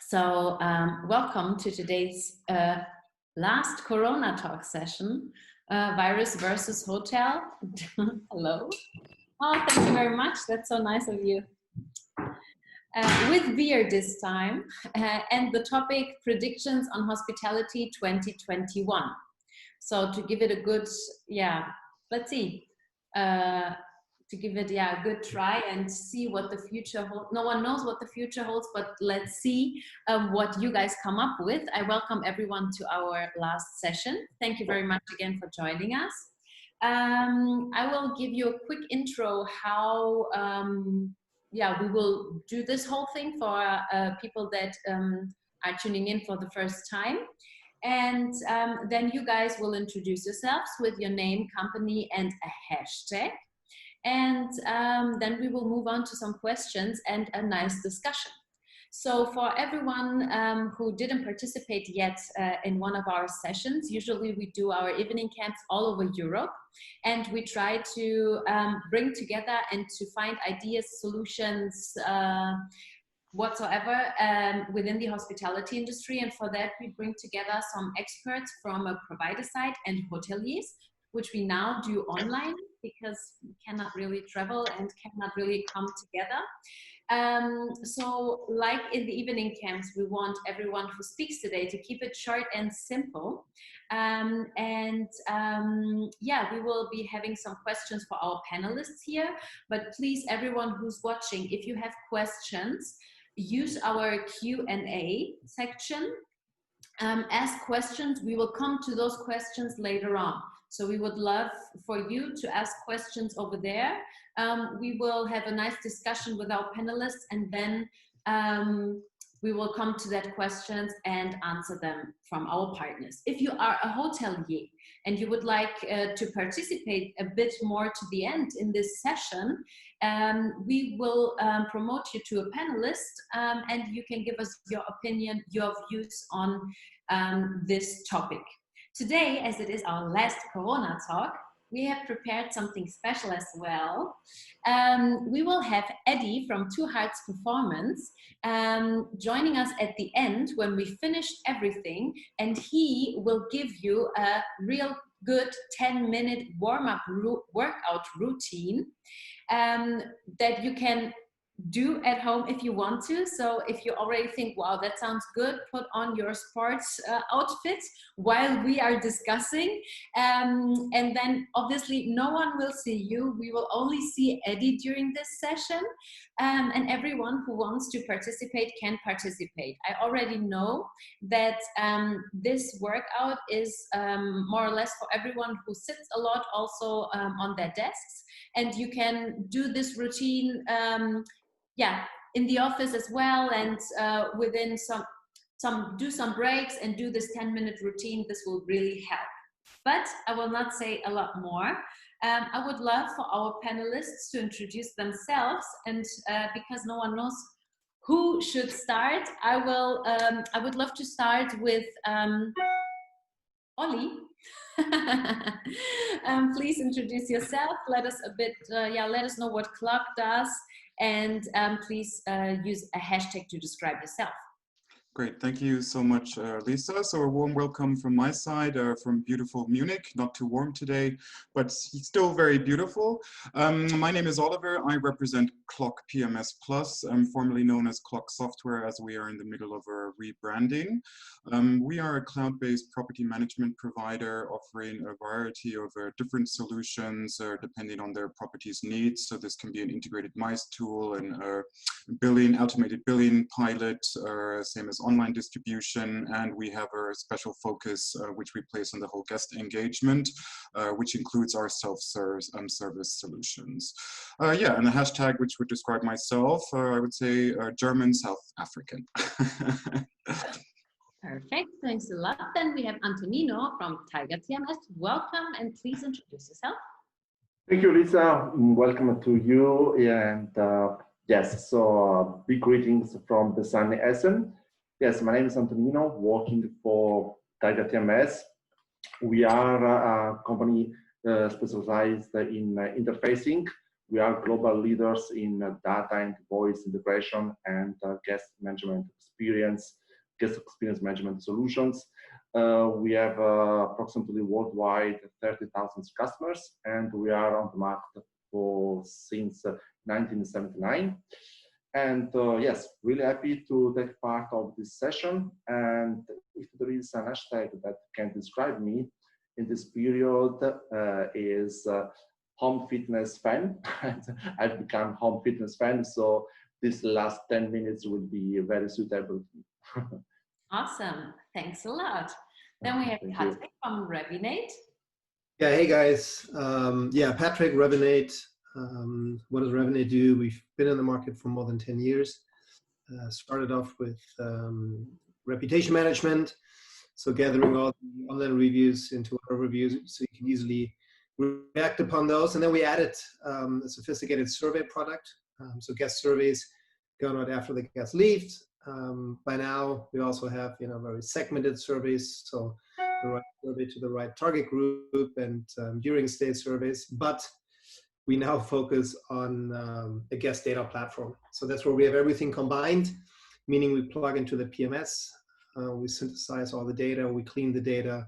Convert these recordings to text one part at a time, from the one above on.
So welcome to today's last Corona talk session, virus versus hotel. Hello. Oh, thank you very much. That's so nice of you. With beer this time, and the topic predictions on hospitality 2021. So to give it a good, let's see, to give it a good try and see what the future holds. No one knows what the future holds, but let's see what you guys come up with. I welcome everyone to our last session. Thank you very much again for joining us. I will give you a quick intro how we will do this whole thing for people that are tuning in for the first time. And then you guys will introduce yourselves with your name, company, and a hashtag. And then we will move on to some questions and a nice discussion. So for everyone who didn't participate yet in one of our sessions, usually we do our evening camps all over Europe, and we try to bring together and to find ideas, solutions, whatsoever within the hospitality industry. And for that, we bring together some experts from a provider side and hoteliers, which we now do online because we cannot really travel and cannot really come together. So like in the evening camps, we want everyone who speaks today to keep it short and simple. We will be having some questions for our panelists here, but please, everyone who's watching, if you have questions, use our Q&A section. Ask questions. We will come to those questions later on. So we would love for you to ask questions over there. We will have a nice discussion with our panelists, and then we will come to that questions and answer them from our partners. If you are a hotelier and you would like to participate a bit more to the end in this session, we will promote you to a panelist, and you can give us your opinion, your views on this topic. Today, as it is our last Corona talk, we have prepared something special as well. We will have Eddie from Two Hearts Performance joining us at the end when we finished everything, and he will give you a real good 10-minute warm-up workout routine that you can do at home if you want to. So if you already think, wow, that sounds good, put on your sports outfit while we are discussing. And then obviously no one will see you. We will only see Eddie during this session. And everyone who wants to participate can participate. I already know that this workout is more or less for everyone who sits a lot also on their desks. And you can do this routine in the office as well, and within do some breaks and do this 10-minute routine. This will really help. But I will not say a lot more. I would love for our panelists to introduce themselves, and because no one knows who should start, I would love to start with Ollie. Please introduce yourself. Let us let us know what club does, and please use a hashtag to describe yourself. Great, thank you so much, Lisa. So a warm welcome from my side, from beautiful Munich. Not too warm today, but still very beautiful. My name is Oliver. I represent Clock PMS Plus, formerly known as Clock Software, as we are in the middle of a rebranding. We are a cloud-based property management provider offering a variety of different solutions depending on their property's needs. So this can be an integrated MICE tool and automated billing pilot, same as online distribution, and we have a special focus which we place on the whole guest engagement, which includes our self-service solutions. And the hashtag which would describe myself, I would say German South African. Perfect, thanks a lot. Then we have Antonino from TiGErtms. Welcome, and please introduce yourself. Thank you, Lisa. Welcome to you, and yes, so big greetings from the sunny Essen. Yes, my name is Antonino, working for TiGErtms. We are a company specialized in interfacing We are global leaders in data and voice integration and guest experience management solutions. We have approximately worldwide 30,000 customers, and we are on the market since 1979. And yes, really happy to take part of this session. And if there is an hashtag that can describe me in this period, is home fitness fan. I've become home fitness fan, so this last 10 minutes will be very suitable. Awesome, thanks a lot. Then we have Patrick from Revinate. Yeah, hey guys. Yeah, Patrick, Revinate. What does Revinate do? We've been in the market for more than 10 years. Started off with reputation management, so gathering all the online reviews into our reviews so you can easily react upon those. And then we added a sophisticated survey product, so guest surveys going out after the guest leaves. By now, we also have very segmented surveys, so the right survey to the right target group and during stay surveys. But we now focus on a guest data platform. So that's where we have everything combined, meaning we plug into the PMS, we synthesize all the data, we clean the data,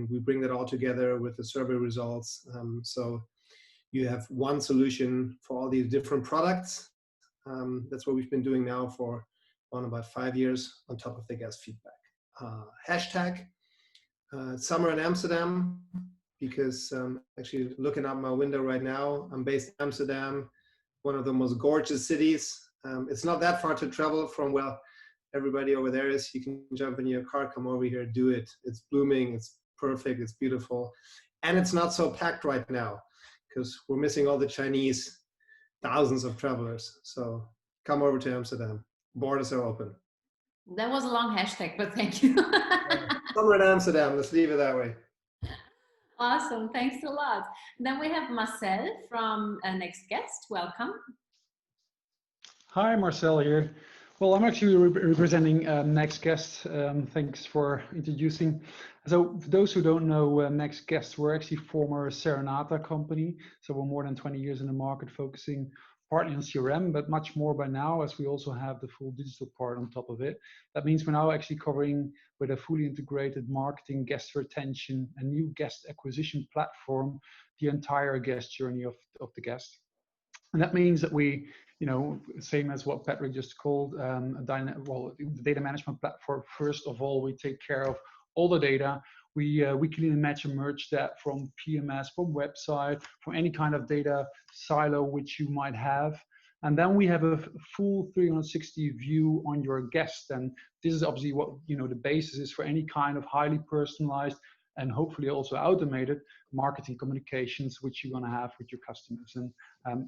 we bring that all together with the survey results. So you have one solution for all these different products. That's what we've been doing now for about 5 years on top of the guest feedback. Hashtag summer in Amsterdam, because actually looking out my window right now, I'm based in Amsterdam, one of the most gorgeous cities. It's not that far to travel from, well, everybody over there is. You can jump in your car, come over here, do it. It's blooming, it's perfect, it's beautiful. And it's not so packed right now because we're missing all the Chinese, thousands of travelers. So come over to Amsterdam. Borders are open. That was a long hashtag, but thank you. Summer in Amsterdam, let's leave it that way. Awesome, thanks a lot. Then we have Marcel from NextGuest. Welcome. Hi, Marcel here. Well, I'm actually representing NextGuest. Thanks for introducing. So for those who don't know, NextGuest, we're actually former Serenata company. So we're more than 20 years in the market, focusing partly on CRM, but much more by now, as we also have the full digital part on top of it. That means we're now actually covering with a fully integrated marketing, guest retention, and new guest acquisition platform, the entire guest journey of the guest. And that means that we, same as what Patrick just called, the data management platform. First of all, we take care of all the data. We clean and match and merge that from PMS, from website, from any kind of data silo which you might have. And then we have a full 360 view on your guest. And this is obviously what, the basis is for any kind of highly personalized and hopefully also automated marketing communications which you're going to have with your customers. And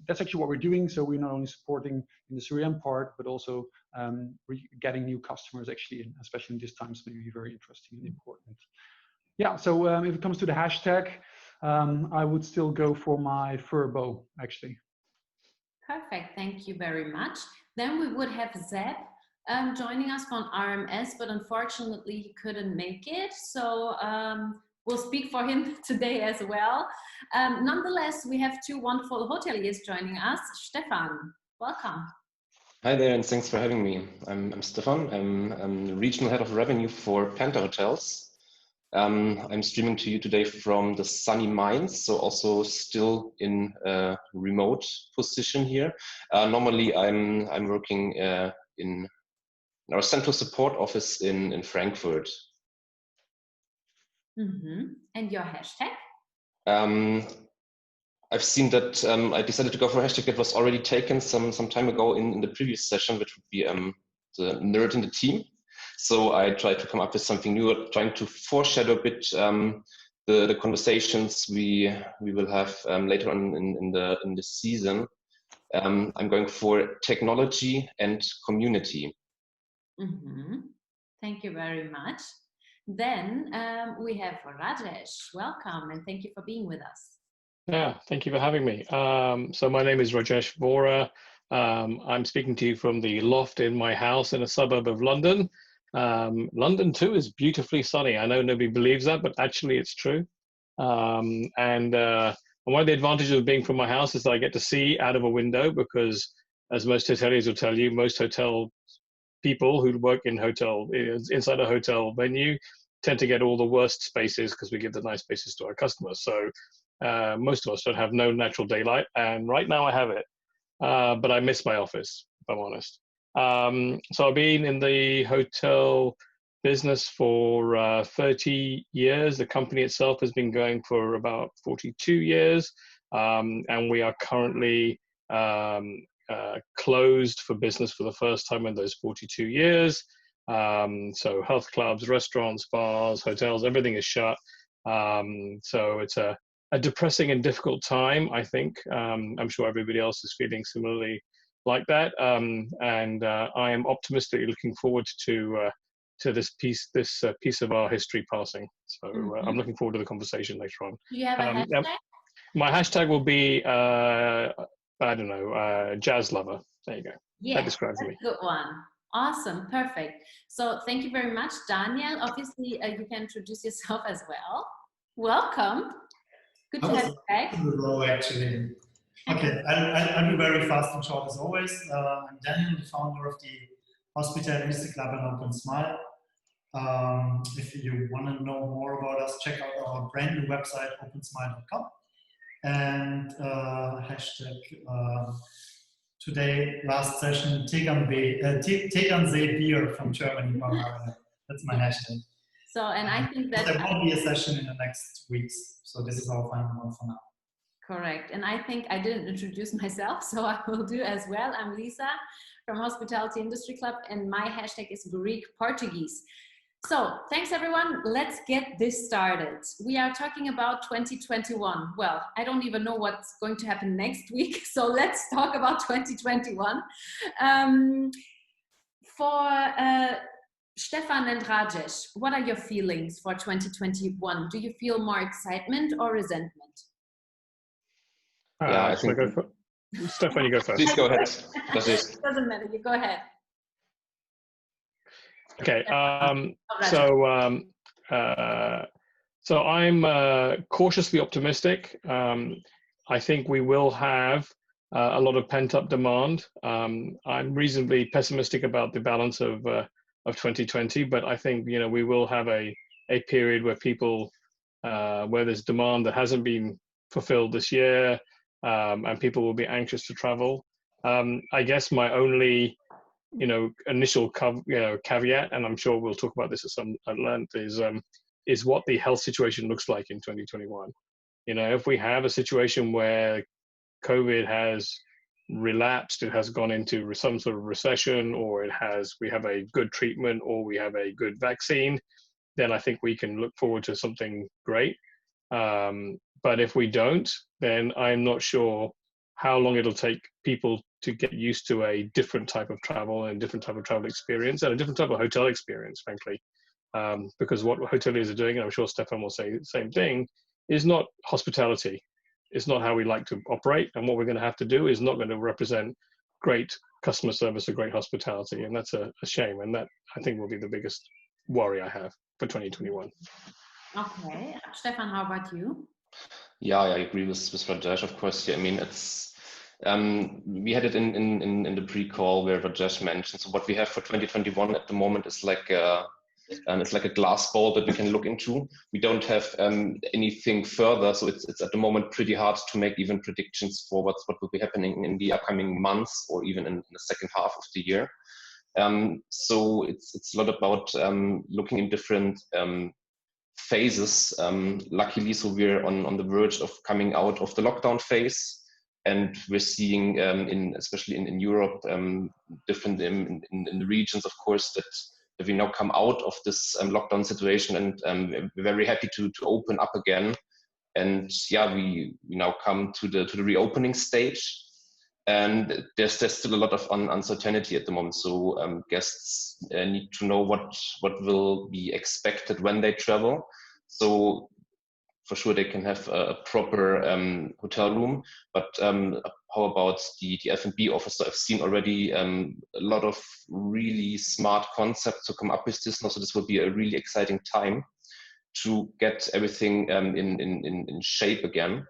that's actually what we're doing. So we're not only supporting in the CRM part, but also getting new customers actually, especially in these times, may be very interesting and important. Yeah, so if it comes to the hashtag, I would still go for my furbo, actually. Perfect, thank you very much. Then we would have Zeb joining us from RMS, but unfortunately he couldn't make it. So we'll speak for him today as well. Nonetheless, we have two wonderful hoteliers joining us. Stefan, welcome. Hi there, and thanks for having me. I'm Stefan. I'm the regional head of revenue for Pentahotels. I'm streaming to you today from the sunny Mainz, so also still in a remote position here. Normally, I'm working in our central support office in Frankfurt. Mm-hmm. And your hashtag? I've seen that I decided to go for a hashtag that was already taken some time ago in the previous session, which would be the nerd in the team. So I tried to come up with something new, trying to foreshadow a bit the conversations we will have later on in the season. I'm going for technology and community. Mm-hmm. Thank you very much. Then we have Rajesh. Welcome and thank you for being with us. Yeah, thank you for having me. So my name is Rajesh Vohra. I'm speaking to you from the loft in my house in a suburb of London. London too is beautifully sunny. I know nobody believes that, but actually it's true. And And one of the advantages of being from my house is that I get to see out of a window, because as most hoteliers will tell you, most hotel people who work in inside a hotel venue tend to get all the worst spaces because we give the nice spaces to our customers. So most of us don't have no natural daylight, and right now I have it. But I miss my office, if I'm honest. So I've been in the hotel business for 30 years. The company itself has been going for about 42 years. And we are currently closed for business for the first time in those 42 years. So health clubs, restaurants, bars, hotels, everything is shut. So it's a depressing and difficult time, I think. I'm sure everybody else is feeling similarly like that. And I am optimistically looking forward to this piece of our history passing. So I'm looking forward to the conversation later on. Do you have a hashtag? My hashtag will be, I don't know, jazz lover. There you go. Yeah, that describes me. Good one. Awesome, perfect. So thank you very much, Daniel. Obviously, you can introduce yourself as well. Welcome. Good to have you back. The role, actually. Okay, I'll be very fast and short as always. I'm Daniel, the founder of the Hospitality Club and opensmjle. If you want to know more about us, check out our brand new website, opensmjle.com. And hashtag today, last session, Tegernsee beer from Germany. That's my hashtag. So, and I think that there will be a session in the next weeks. So this is our final one for now. Correct. And I think I didn't introduce myself, so I will do as well. I'm Liza from Hospitality Industry Club, and my hashtag is Greek Portuguese. So thanks everyone. Let's get this started. We are talking about 2021. Well, I don't even know what's going to happen next week. So let's talk about 2021. For Stefan and Rajesh, what are your feelings for 2021? Do you feel more excitement or resentment? Yeah, I think. Stefan, you go first. Please go ahead. Doesn't matter. You go ahead. Okay. So I'm cautiously optimistic. I think we will have a lot of pent-up demand. I'm reasonably pessimistic about the balance of 2020, but I think we will have a period where people where there's demand that hasn't been fulfilled this year, and people will be anxious to travel. I guess my only initial caveat, and I'm sure we'll talk about this at length, is what the health situation looks like in 2021. If we have a situation where COVID has relapsed, it has gone into some sort of recession, or we have a good treatment, or we have a good vaccine, then I think we can look forward to something great. But if we don't, then I'm not sure how long it'll take people to get used to a different type of travel and a different type of travel experience and a different type of hotel experience, frankly. Because what hoteliers are doing, and I'm sure Stefan will say the same thing, is not hospitality. It's not how we like to operate. And what we're going to have to do is not going to represent great customer service or great hospitality. And that's a shame. And that, I think, will be the biggest worry I have for 2021. Okay. Stefan, how about you? Yeah, I agree with Rajesh, of course. Yeah, I mean, it's we had it in the pre-call where Rajesh mentioned. So what we have for 2021 at the moment is it's like a glass bowl that we can look into. We don't have anything further, so it's at the moment pretty hard to make even predictions for what will be happening in the upcoming months or even in the second half of the year. So it's a lot about looking in different phases. Luckily, so we're on the verge of coming out of the lockdown phase. And we're seeing, especially in Europe, different in the regions, of course, that we now come out of this lockdown situation, and we're very happy to open up again. And yeah, we now come to the reopening stage, and there's still a lot of uncertainty at the moment. So guests need to know what will be expected when they travel. So for sure they can have a proper hotel room, but how about the F&B offers? So I've seen already a lot of really smart concepts to come up with this now. So this will be a really exciting time to get everything in shape again.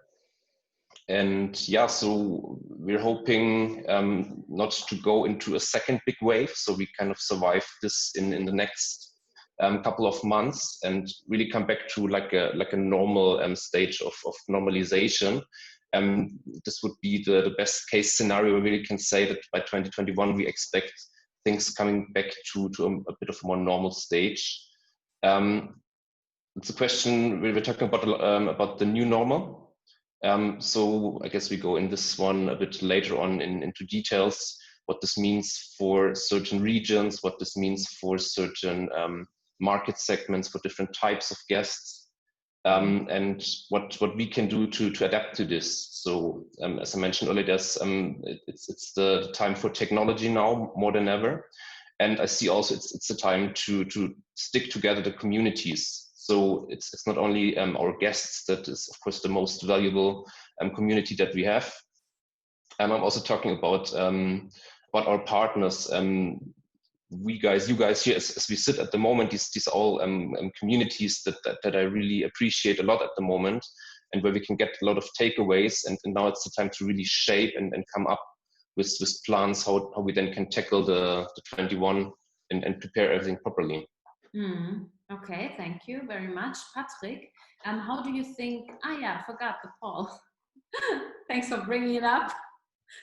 And yeah, so we're hoping not to go into a second big wave. So we kind of survive this in the next couple of months and really come back to like a normal stage of normalization. This would be the best case scenario. We really can say that by 2021 we expect things coming back to a bit of a more normal stage. It's a question we were talking about the new normal. So I guess we go in this one a bit later on into details, what this means for certain regions, what this means for certain market segments, for different types of guests, and what we can do to adapt to this. So as I mentioned earlier, it's the time for technology now more than ever. And I see also it's the time to stick together the communities. So it's not only our guests that is, of course, the most valuable community that we have. I'm also talking about our partners. You guys here, as we sit at the moment, these all communities that I really appreciate a lot at the moment, and where we can get a lot of takeaways. And now it's the time to really shape and come up with plans how we then can tackle the 21 and prepare everything properly. Okay, thank you very much, Patrick. How do you think? Yeah, I forgot the poll. Thanks for bringing it up.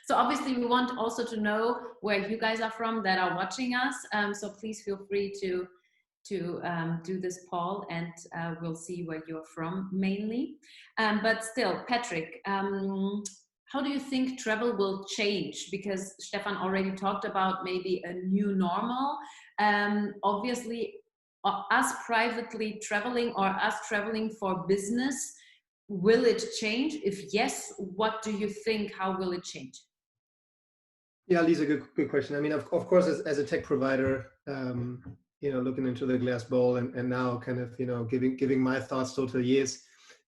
So obviously we want also to know where you guys are from that are watching us. So please feel free to do this poll, and we'll see where you're from mainly. But still, Patrick, how do you think travel will change? Because Stefan already talked about maybe a new normal. Obviously, us privately traveling or us traveling for business, will it change? If yes, what do you think? How will it change? Yeah, Lisa, good question. I mean, of course, as a tech provider, looking into the glass bowl and now kind of, giving my thoughts total years,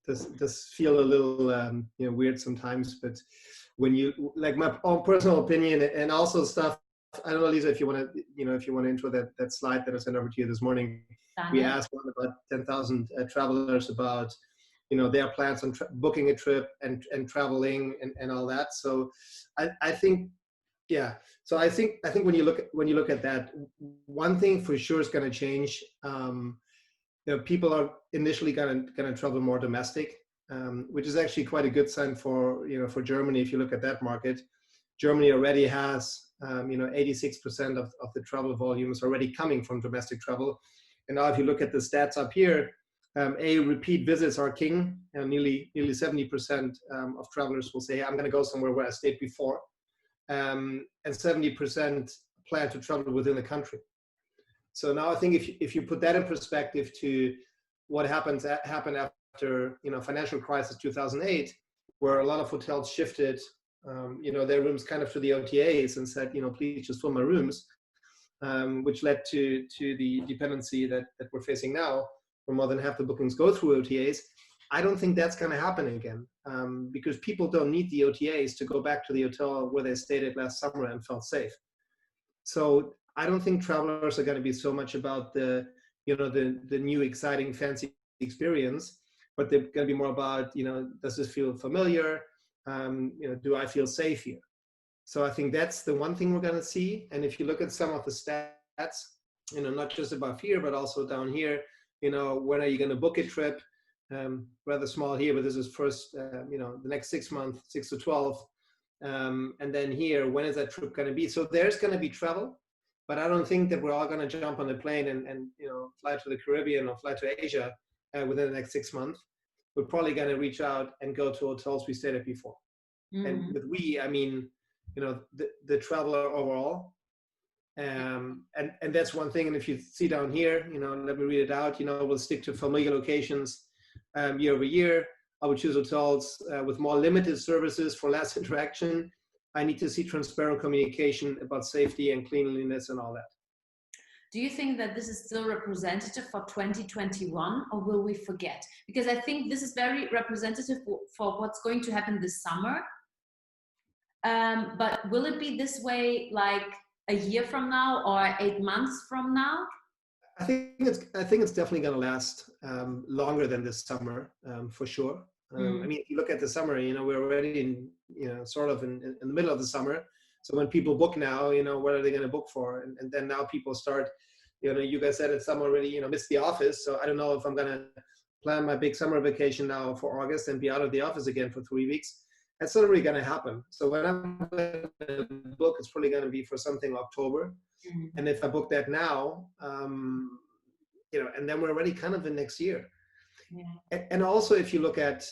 does feel a little, weird sometimes. But when you, like my own personal opinion and also stuff, I don't know, Lisa, if you want to intro that slide that I sent over to you this morning. We asked about 10,000 travelers about, their plans on booking a trip and traveling and all that. So I think, yeah. So I think when you look at that, one thing for sure is going to change. People are initially going to travel more domestic, which is actually quite a good sign for Germany. If you look at that market, Germany already has 86% of the travel volume is already coming from domestic travel. And now if you look at the stats up here, repeat visits are king, and nearly 70% of travelers will say, hey, I'm going to go somewhere where I stayed before, and 70% plan to travel within the country. So now I think if you put that in perspective to what happened after financial crisis 2008, where a lot of hotels shifted their rooms kind of to the OTAs and said, please just fill my rooms, which led to the dependency that we're facing now, where more than half the bookings go through OTAs. I don't think that's going to happen again, because people don't need the OTAs to go back to the hotel where they stayed at last summer and felt safe. So I don't think travelers are going to be so much about the new, exciting, fancy experience, but they're going to be more about, does this feel familiar? Do I feel safe here? So I think that's the one thing we're going to see. And if you look at some of the stats, not just above here, but also down here, when are you going to book a trip? Rather small here, but this is first, the next 6 months, 6 to 12. And then here, when is that trip going to be? So there's going to be travel, but I don't think that we're all going to jump on a plane and fly to the Caribbean or fly to Asia within the next 6 months. We're probably going to reach out and go to hotels we stayed at before. And with we, I mean, the traveler overall. And that's one thing. And if you see down here, let me read it out, we'll stick to familiar locations year over year. I would choose hotels with more limited services for less interaction. I need to see transparent communication about safety and cleanliness and all that. Do you think that this is still representative for 2021, or will we forget? Because I think this is very representative for what's going to happen this summer. But will it be this way like a year from now or 8 months from now? I think it's definitely going to last longer than this summer, for sure. I mean, if you look at the summer, you know, we're already in, you know, sort of in the middle of the summer. So when people book now, you know, what are they going to book for? And then now people start, you know, you guys said it, some already, you know, missed the office. So I don't know if I'm going to plan my big summer vacation now for August and be out of the office again for 3 weeks. That's not really going to happen. So when I'm going to book, it's probably going to be for something October. And if I book that now, you know, and then we're already kind of in next year. Yeah. And also, if you look at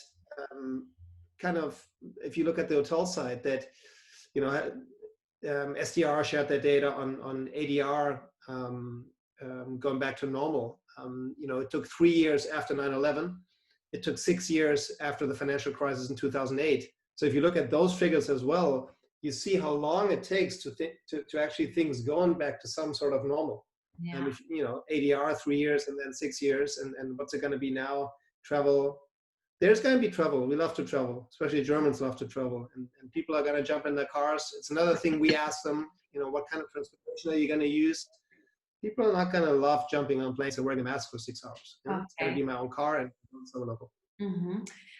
if you look at the hotel side, that, you know, SDR shared their data on ADR going back to normal. You know, it took 3 years after 9/11. It took 6 years after the financial crisis in 2008. So if you look at those figures as well, you see how long it takes to actually things going back to some sort of normal. Yeah. And if, you know, ADR 3 years and then 6 years, and what's it going to be now? Travel. There's going to be travel. We love to travel, especially Germans love to travel, and people are going to jump in their cars. It's another thing we ask them, you know, what kind of transportation are you going to use? People are not going to love jumping on planes and wearing a mask for 6 hours. You know? Okay. It's going to be my own car and so local.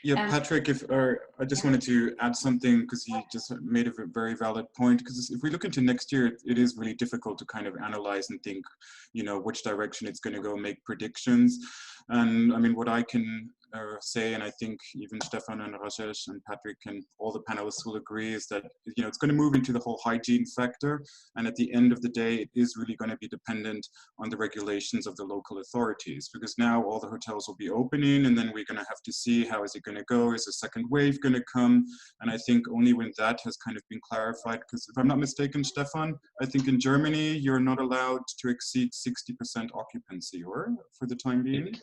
Yeah, Patrick, if I just wanted to add something, because you just made a very valid point, because if we look into next year, it is really difficult to kind of analyze and think, you know, which direction it's going to go, make predictions. And I mean, what I can say, and I think even Stefan and Rajesh and Patrick and all the panelists will agree, is that, you know, it's going to move into the whole hygiene factor. And at the end of the day, it is really going to be dependent on the regulations of the local authorities, because now all the hotels will be opening, and then we're going to have to see how is it going to go, is a second wave going to come? And I think only when that has kind of been clarified, because if I'm not mistaken, Stefan, I think in Germany, you're not allowed to exceed 60% occupancy, or for the time being?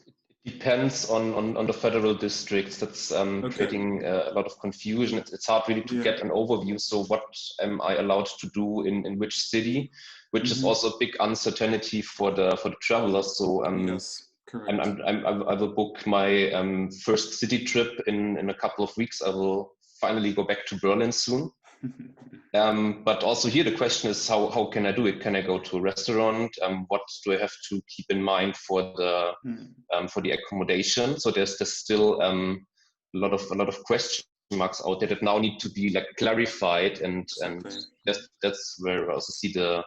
Depends on the federal districts. That's creating a lot of confusion. It's hard really to get an overview. So what am I allowed to do in which city, which is also a big uncertainty for the travelers. So yes, correct. I will book my first city trip in a couple of weeks. I will finally go back to Berlin soon. But also here the question is, how can I do it? Can I go to a restaurant? What do I have to keep in mind for the accommodation? So there's still a lot of question marks out there that now need to be like clarified, and that's where I also see the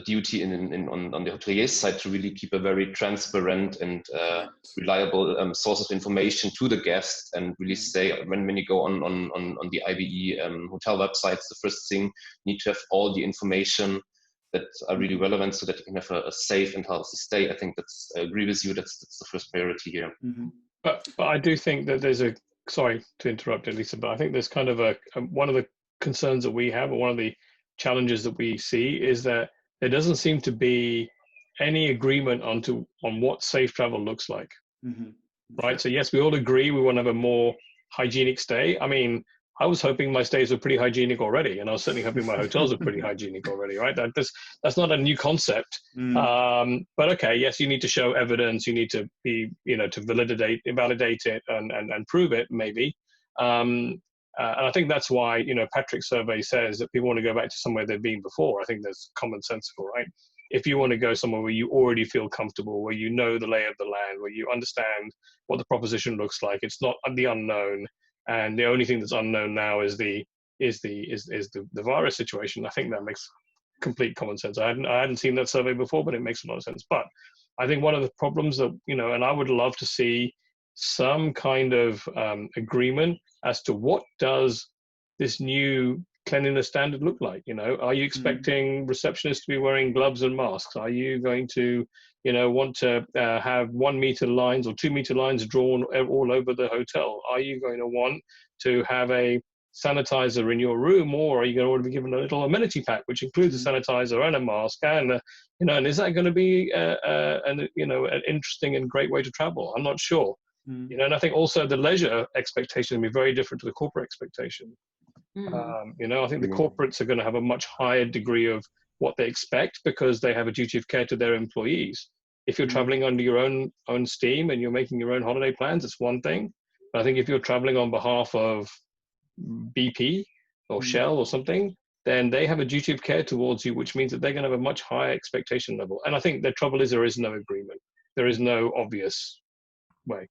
duty on the hotelier side to really keep a very transparent and reliable source of information to the guest, and really say when you go on the IBE hotel websites, the first thing, you need to have all the information that are really relevant so that you can have a safe and healthy stay. I think I agree with you, that's the first priority here. But I do think that there's sorry to interrupt, Lisa, but I think there's kind of one of the concerns that we have, or one of the challenges that we see, is that there doesn't seem to be any agreement on what safe travel looks like. Right? So yes, we all agree we want to have a more hygienic stay. I mean, I was hoping my stays were pretty hygienic already, and I was certainly hoping my hotels were pretty hygienic already, right? That's not a new concept. But okay, yes, you need to show evidence, you need to be, you know, to validate it and prove it, maybe. And I think that's why, you know, Patrick's survey says that people want to go back to somewhere they've been before. I think that's commonsensical, right? If you want to go somewhere where you already feel comfortable, where you know the lay of the land, where you understand what the proposition looks like, it's not the unknown, and the only thing that's unknown now is the virus situation. I think that makes complete common sense. I hadn't seen that survey before, but it makes a lot of sense. But I think one of the problems that, you know, and I would love to see some kind of agreement as to what does this new cleanliness standard look like. You know, are you expecting receptionists to be wearing gloves and masks? Are you going to, you know, want to have 1 meter lines or 2 meter lines drawn all over the hotel? Are you going to want to have a sanitizer in your room, or are you going to be given a little amenity pack which includes a sanitizer and a mask, and you know, and is that going to be an interesting and great way to travel? I'm not sure. You know, and I think also the leisure expectation will be very different to the corporate expectation. You know, I think the corporates are going to have a much higher degree of what they expect because they have a duty of care to their employees. If you're traveling under your own steam and you're making your own holiday plans, it's one thing. But I think if you're traveling on behalf of BP or Shell or something, then they have a duty of care towards you, which means that they're going to have a much higher expectation level. And I think the trouble is there is no agreement. There is no obvious way.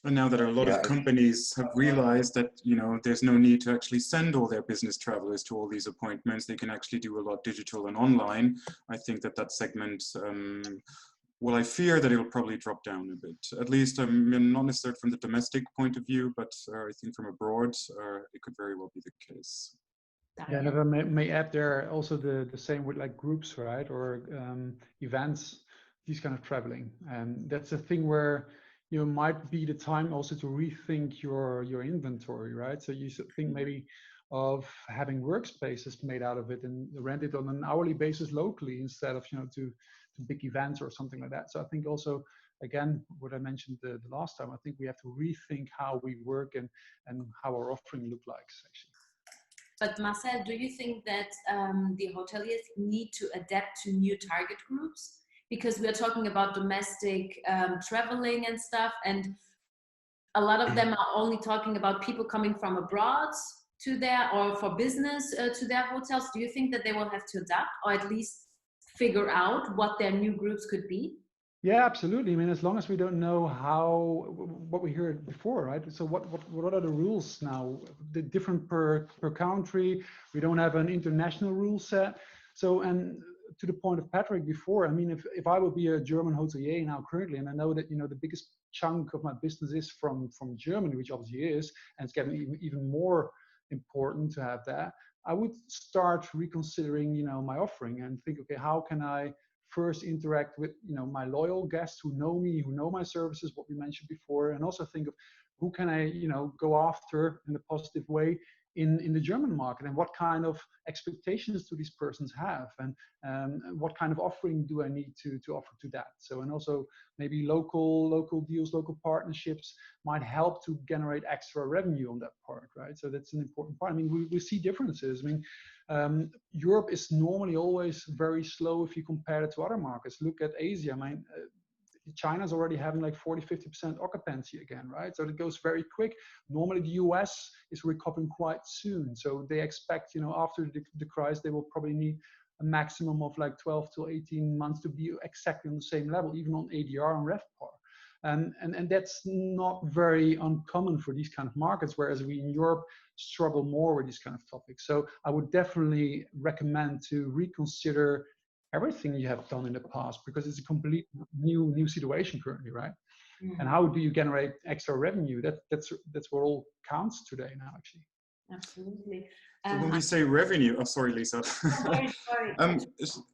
And now that a lot of companies have realized that, you know, there's no need to actually send all their business travelers to all these appointments, they can actually do a lot digital and online. I think that that segment, well, I fear that it will probably drop down a bit. At least, not necessarily from the domestic point of view, but I think from abroad, it could very well be the case. Yeah, and if I may add there, also the same with like groups, right, or events, these kind of traveling, and that's a thing where you know might be the time also to rethink your inventory, right? So you think maybe of having workspaces made out of it and rent it on an hourly basis locally instead of, you know, to big events or something like that. So I think also, again, what I mentioned the last time, I think we have to rethink how we work and how our offering look like actually. But Marcel, do you think that the hoteliers need to adapt to new target groups? Because we're talking about domestic traveling and stuff, and a lot of them are only talking about people coming from abroad to their, or for business to their hotels. Do you think that they will have to adapt, or at least figure out what their new groups could be? Yeah, absolutely. I mean, as long as we don't know what we heard before, right? So what are the rules now? The different per country. We don't have an international rule set. So, and to the point of Patrick before, I mean, if I would be a German hotelier now currently, and I know that, you know, the biggest chunk of my business is from Germany, which obviously is, and it's getting even more important to have that, I would start reconsidering, you know, my offering and think, okay, how can I first interact with, you know, my loyal guests who know me, who know my services, what we mentioned before, and also think of who can I, you know, go after in a positive way in the German market, and what kind of expectations do these persons have, and what kind of offering do I need to offer to that. So, and also maybe local deals, local partnerships might help to generate extra revenue on that part, right? So that's an important part. I mean, we see differences. I mean, Europe is normally always very slow if you compare it to other markets. Look at Asia. I mean, China's already having like 40–50% occupancy again, right? So it goes very quick. Normally the US is recovering quite soon. So they expect, you know, after the crisis, they will probably need a maximum of like 12 to 18 months to be exactly on the same level, even on ADR and RevPAR. And that's not very uncommon for these kind of markets, whereas we in Europe struggle more with these kind of topics. So I would definitely recommend to reconsider everything you have done in the past, because it's a complete new situation currently, right? Mm-hmm. And how do you generate extra revenue? That's what all counts today now, actually. Absolutely. So when we say revenue, oh, sorry, Lisa. Sorry.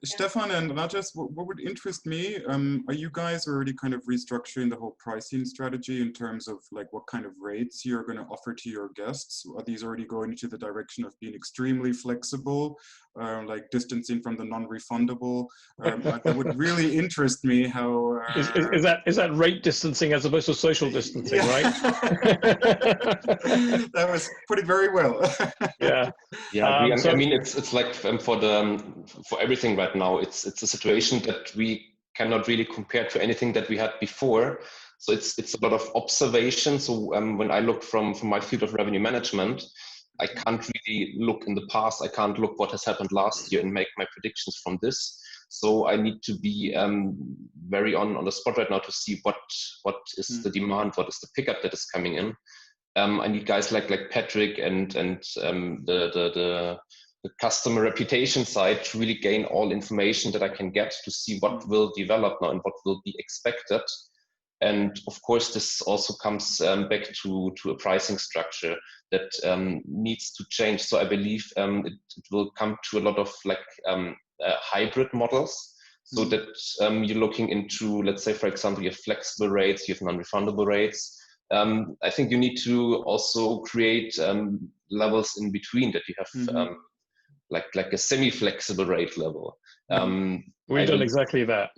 Stefan and Rajesh, what would interest me, are you guys already kind of restructuring the whole pricing strategy in terms of like what kind of rates you're going to offer to your guests? Are these already going into the direction of being extremely flexible, like distancing from the non-refundable? That would really interest me how... Is that rate distancing as opposed to social distancing, yeah. Right? That was put it very well. Yeah, I mean, it's like for everything right now, it's a situation that we cannot really compare to anything that we had before. So it's a lot of observation. So when I look from my field of revenue management, I can't really look in the past. I can't look what has happened last year and make my predictions from this. So I need to be very on the spot right now to see what is the demand, what is the pickup that is coming in. I need guys like Patrick and the customer reputation side to really gain all information that I can get to see what will develop now and what will be expected. And of course, this also comes back to a pricing structure that needs to change. So I believe it will come to a lot of like hybrid models. So that you're looking into, let's say, for example, you have flexible rates, you have non-refundable rates. I think you need to also create levels in between that you have like a semi-flexible rate level. We've done exactly that.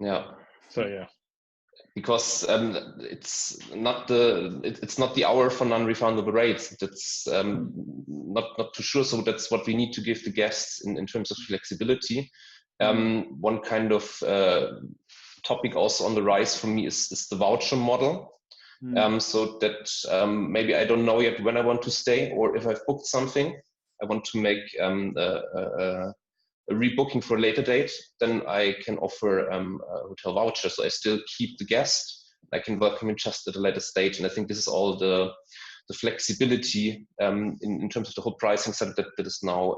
Yeah. So yeah. Because it's not the hour for non-refundable rates. That's not too sure. So that's what we need to give the guests in terms of flexibility. One kind of topic also on the rise for me is the voucher model. So that maybe I don't know yet when I want to stay, or if I've booked something, I want to make a rebooking for a later date, then I can offer a hotel voucher. So I still keep the guest, I can welcome you just at a later stage. And I think this is all the flexibility in terms of the whole pricing setup that is now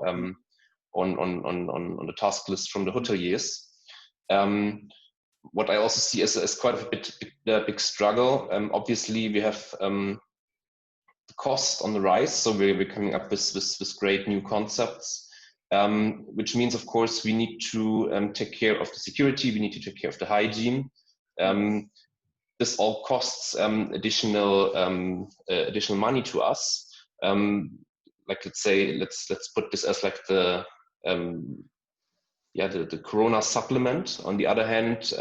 on the task list from the hoteliers. What I also see as quite a big struggle. Obviously, we have the cost on the rise, so we're coming up with great new concepts, which means, of course, we need to take care of the security. We need to take care of the hygiene. This all costs additional money to us. Like let's put this as like the Corona supplement. On the other hand,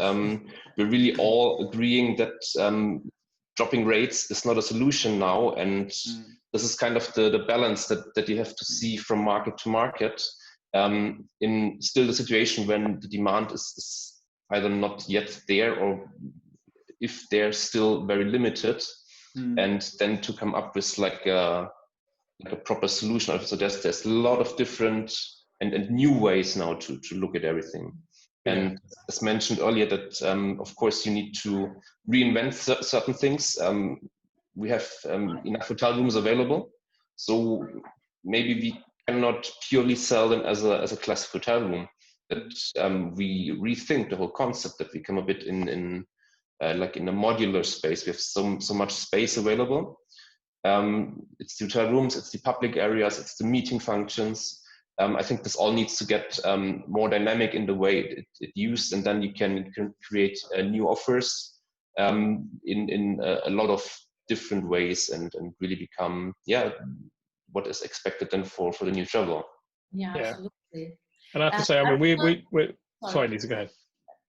we're really all agreeing that dropping rates is not a solution now, and this is kind of the balance that you have to see from market to market. In still the situation when the demand is either not yet there, or if they're still very limited, and then to come up with like a proper solution. So there's a lot of different and new ways now to look at everything. And as mentioned earlier, that of course you need to reinvent certain things. We have enough hotel rooms available, so maybe we cannot purely sell them as a classic hotel room. That we rethink the whole concept. That we come a bit in like in a modular space. We have so much space available. It's the hotel rooms, it's the public areas, it's the meeting functions. I think this all needs to get more dynamic in the way it used, and then you can create new offers in a lot of different ways, and really become what is expected then for the new traveler. Yeah, absolutely. And I have to say, I mean, we sorry, Lisa, go ahead.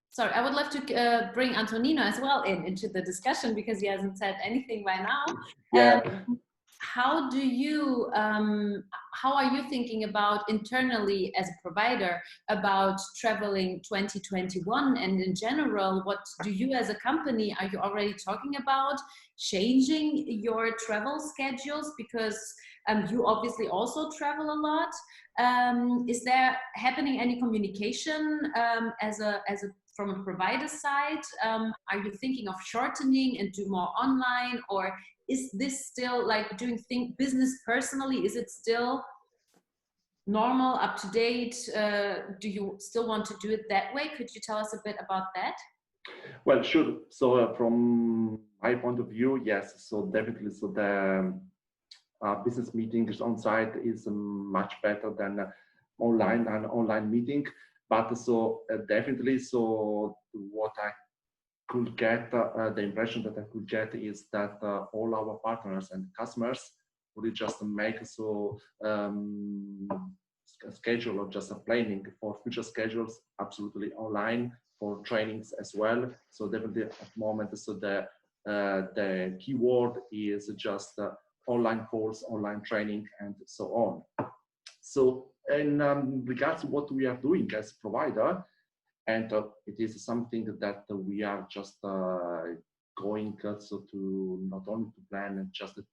Sorry, I would love to bring Antonino as well into the discussion, because he hasn't said anything by now. Yeah. How do you, how are you thinking about internally as a provider about traveling 2021, and in general, what do you as a company, are you already talking about changing your travel schedules? Because you obviously also travel a lot. Is there happening any communication from a provider side? Are you thinking of shortening and do more online, or is this still like doing business personally? Is it still normal, up to date? Do you still want to do it that way? Could you tell us a bit about that? Well, sure. So from my point of view, yes. So definitely, so the business meetings on site is much better than online meeting. But so definitely, so what I could get, the impression that I could get is that all our partners and customers would just make a schedule or just a planning for future schedules absolutely online, for trainings as well. So definitely at the moment, so the keyword is just online course, online training, and so on. So in regards to what we are doing as a provider, and it is something that we are just going so to not only to plan and just to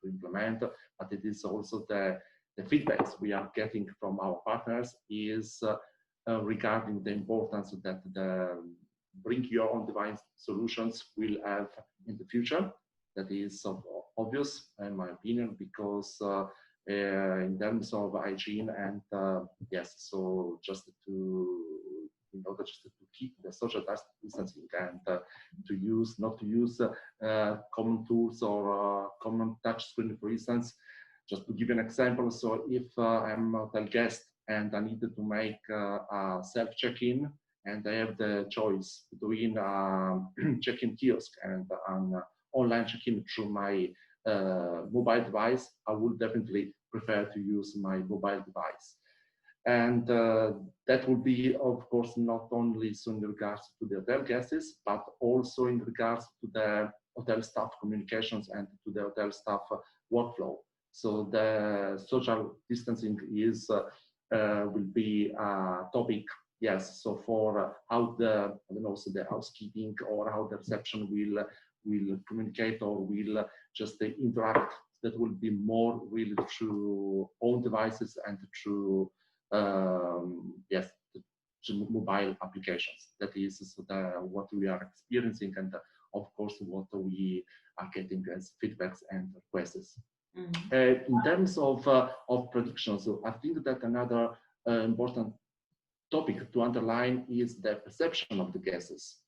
implement, but it is also the feedbacks we are getting from our partners is regarding the importance that the bring your own device solutions will have in the future. That is obvious in my opinion, because in terms of hygiene and yes, so just in order just to keep the social distancing and not to use common tools or common touch screen, for instance. Just to give you an example, so if I'm a hotel guest and I needed to make a self check-in, and I have the choice between check-in kiosk and an online check-in through my mobile device, I would definitely prefer to use my mobile device. And that will be, of course, not only so in regards to the hotel guests, but also in regards to the hotel staff communications and to the hotel staff workflow. So the social distancing is will be a topic, yes. So for how the so the housekeeping or how the reception will communicate or will just interact, that will be more really through own devices and through yes, mobile applications. That is so what we are experiencing, and of course, what we are getting as feedbacks and requests. Mm-hmm. In terms of prediction, so I think that another important topic to underline is the perception of the guests.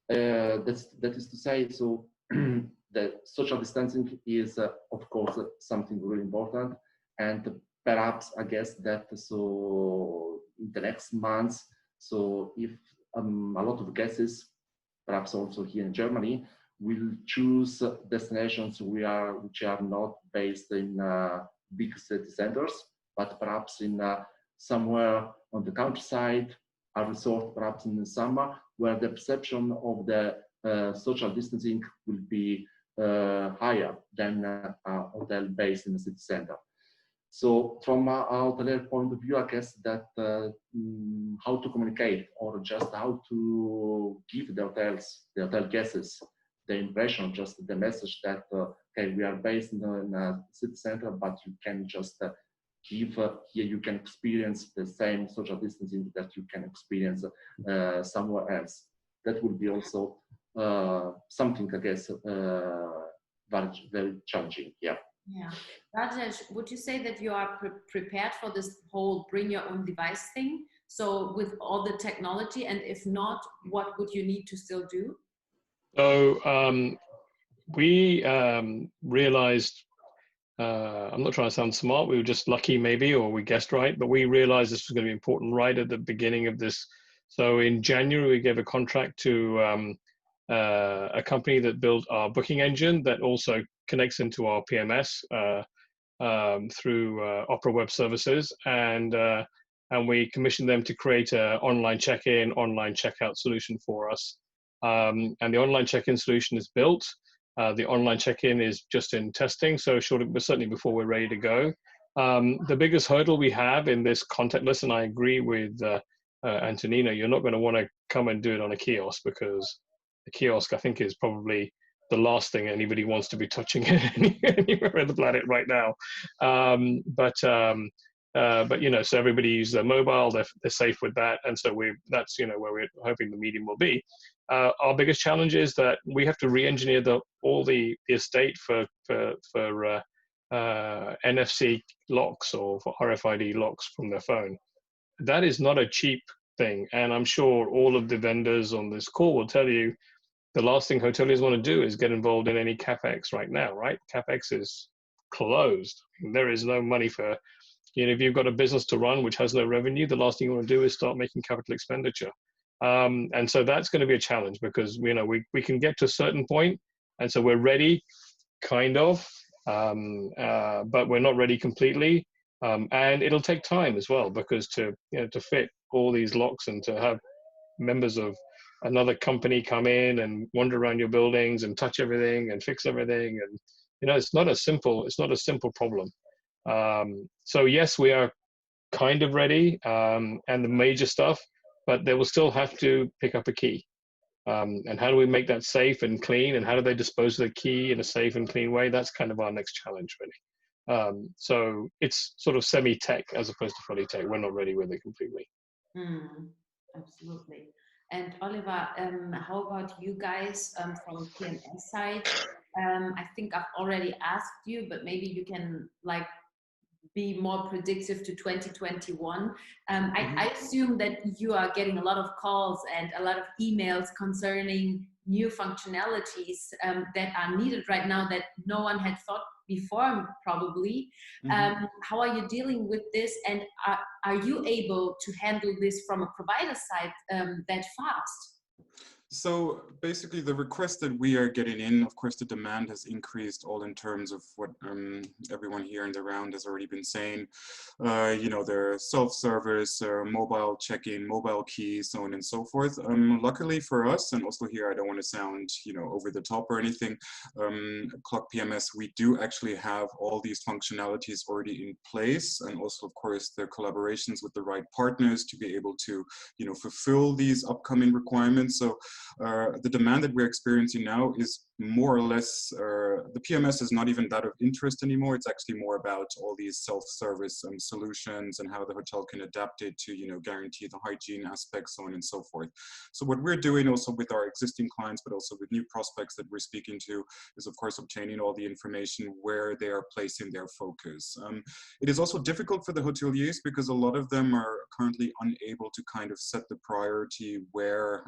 That is to say, so the social distancing is, of course, something really important, and perhaps I guess that so in the next months, so if a lot of guests, perhaps also here in Germany, will choose destinations which are not based in big city centers, but perhaps in somewhere on the countryside, a resort perhaps in the summer, where the perception of the social distancing will be higher than a hotel based in the city center. So from a hotelier point of view, I guess that how to communicate or just how to give the hotel guests the impression, just the message that, okay, we are based in a city center, but you can just give, here you can experience the same social distancing that you can experience somewhere else. That will be also something, I guess, very, very challenging, yeah. Yeah. Rajesh, would you say that you are prepared for this whole bring your own device thing? So with all the technology, and if not, what would you need to still do? So we realized, I'm not trying to sound smart, we were just lucky maybe, or we guessed right, but we realized this was going to be important right at the beginning of this. So in January, we gave a contract to a company that built our booking engine that also connects into our PMS through Opera Web Services, and we commissioned them to create an online check-in, online check-out solution for us. And the online check-in solution is built. The online check-in is just in testing, so certainly before we're ready to go. The biggest hurdle we have in this contactless, and I agree with Antonino, you're not going to want to come and do it on a kiosk, because the kiosk, I think, is probably the last thing anybody wants to be touching anywhere on the planet right now. But you know, so everybody uses their mobile, they're safe with that, and so that's, you know, where we're hoping the medium will be. Our biggest challenge is that we have to re-engineer all the estate for NFC locks or for RFID locks from their phone. That is not a cheap thing, and I'm sure all of the vendors on this call will tell you the last thing hoteliers want to do is get involved in any CapEx right now, right? CapEx is closed. There is no money for, you know, if you've got a business to run which has no revenue, the last thing you want to do is start making capital expenditure. And so that's going to be a challenge, because, you know, we can get to a certain point, and so we're ready, kind of, but we're not ready completely. And it'll take time as well, because to fit all these locks and to have members of another company come in and wander around your buildings and touch everything and fix everything, and, you know, it's not a simple problem. So yes, we are kind of ready, and the major stuff, but they will still have to pick up a key. And how do we make that safe and clean, and how do they dispose of the key in a safe and clean way? That's kind of our next challenge, really. So it's sort of semi-tech as opposed to fully tech. We're not ready with it completely. Absolutely. And Oliver, how about you guys from PMS side? I think I've already asked you, but maybe you can be more predictive to 2021. I assume that you are getting a lot of calls and a lot of emails concerning new functionalities that are needed right now that no one had thought before, probably. How are you dealing with this, and are you able to handle this from a provider side that fast? So basically the request that we are getting in, of course, the demand has increased, all in terms of what everyone here in the round has already been saying. You know, their self-service, mobile check-in, mobile keys, so on and so forth. Luckily for us, and also here I don't want to sound, you know, over the top or anything, Clock PMS, we do actually have all these functionalities already in place, and also, of course, the collaborations with the right partners to be able to, you know, fulfill these upcoming requirements. So the demand that we're experiencing now is more or less, the PMS is not even that of interest anymore. It's actually more about all these self-service solutions and how the hotel can adapt it to, you know, guarantee the hygiene aspects, so on and so forth. So what we're doing also with our existing clients, but also with new prospects that we're speaking to, is of course obtaining all the information where they are placing their focus. It is also difficult for the hoteliers because a lot of them are currently unable to kind of set the priority where,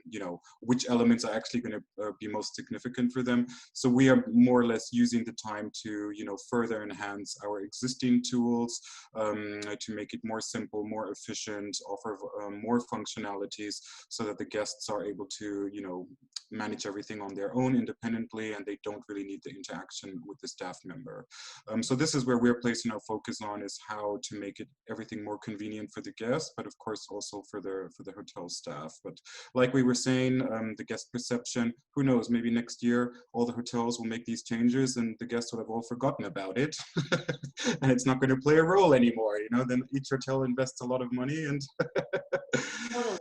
you know, which elements are actually going to be most significant for them. So we are more or less using the time to, you know, further enhance our existing tools, to make it more simple, more efficient, offer more functionalities so that the guests are able to, you know, manage everything on their own independently, and they don't really need the interaction with the staff member. So this is where we're placing our focus on, is how to make it everything more convenient for the guests, but of course also for the hotel staff. But like we were saying, the guest perception, who knows, maybe next year all the hotels will make these changes and the guests will have all forgotten about it and it's not going to play a role anymore, you know. Then each hotel invests a lot of money and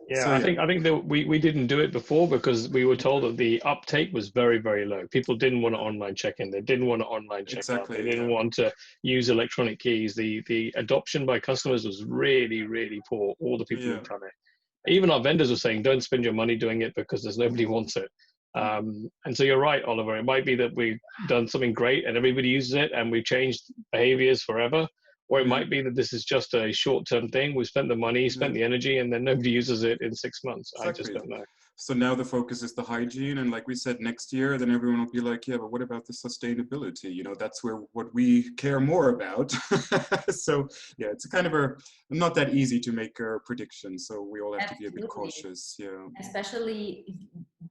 yeah, so, I think that we didn't do it before because we were told that the uptake was very, very low. People didn't want to online check-in, they didn't want to online check-out, they didn't want to use electronic keys. The adoption by customers was really, really poor. All the people who've done it, even our vendors were saying, don't spend your money doing it because there's nobody wants it. And so you're right, Oliver, it might be that we've done something great and everybody uses it and we've changed behaviors forever, or it might be that this is just a short-term thing. We spent the money, spent the energy, and then nobody uses it in 6 months. Exactly. I just don't know. So now the focus is the hygiene, and like we said, next year, then everyone will be like, yeah, but what about the sustainability? You know, that's where what we care more about. So yeah, it's kind of not that easy to make a prediction. So we all have to be a bit cautious. Yeah. Especially,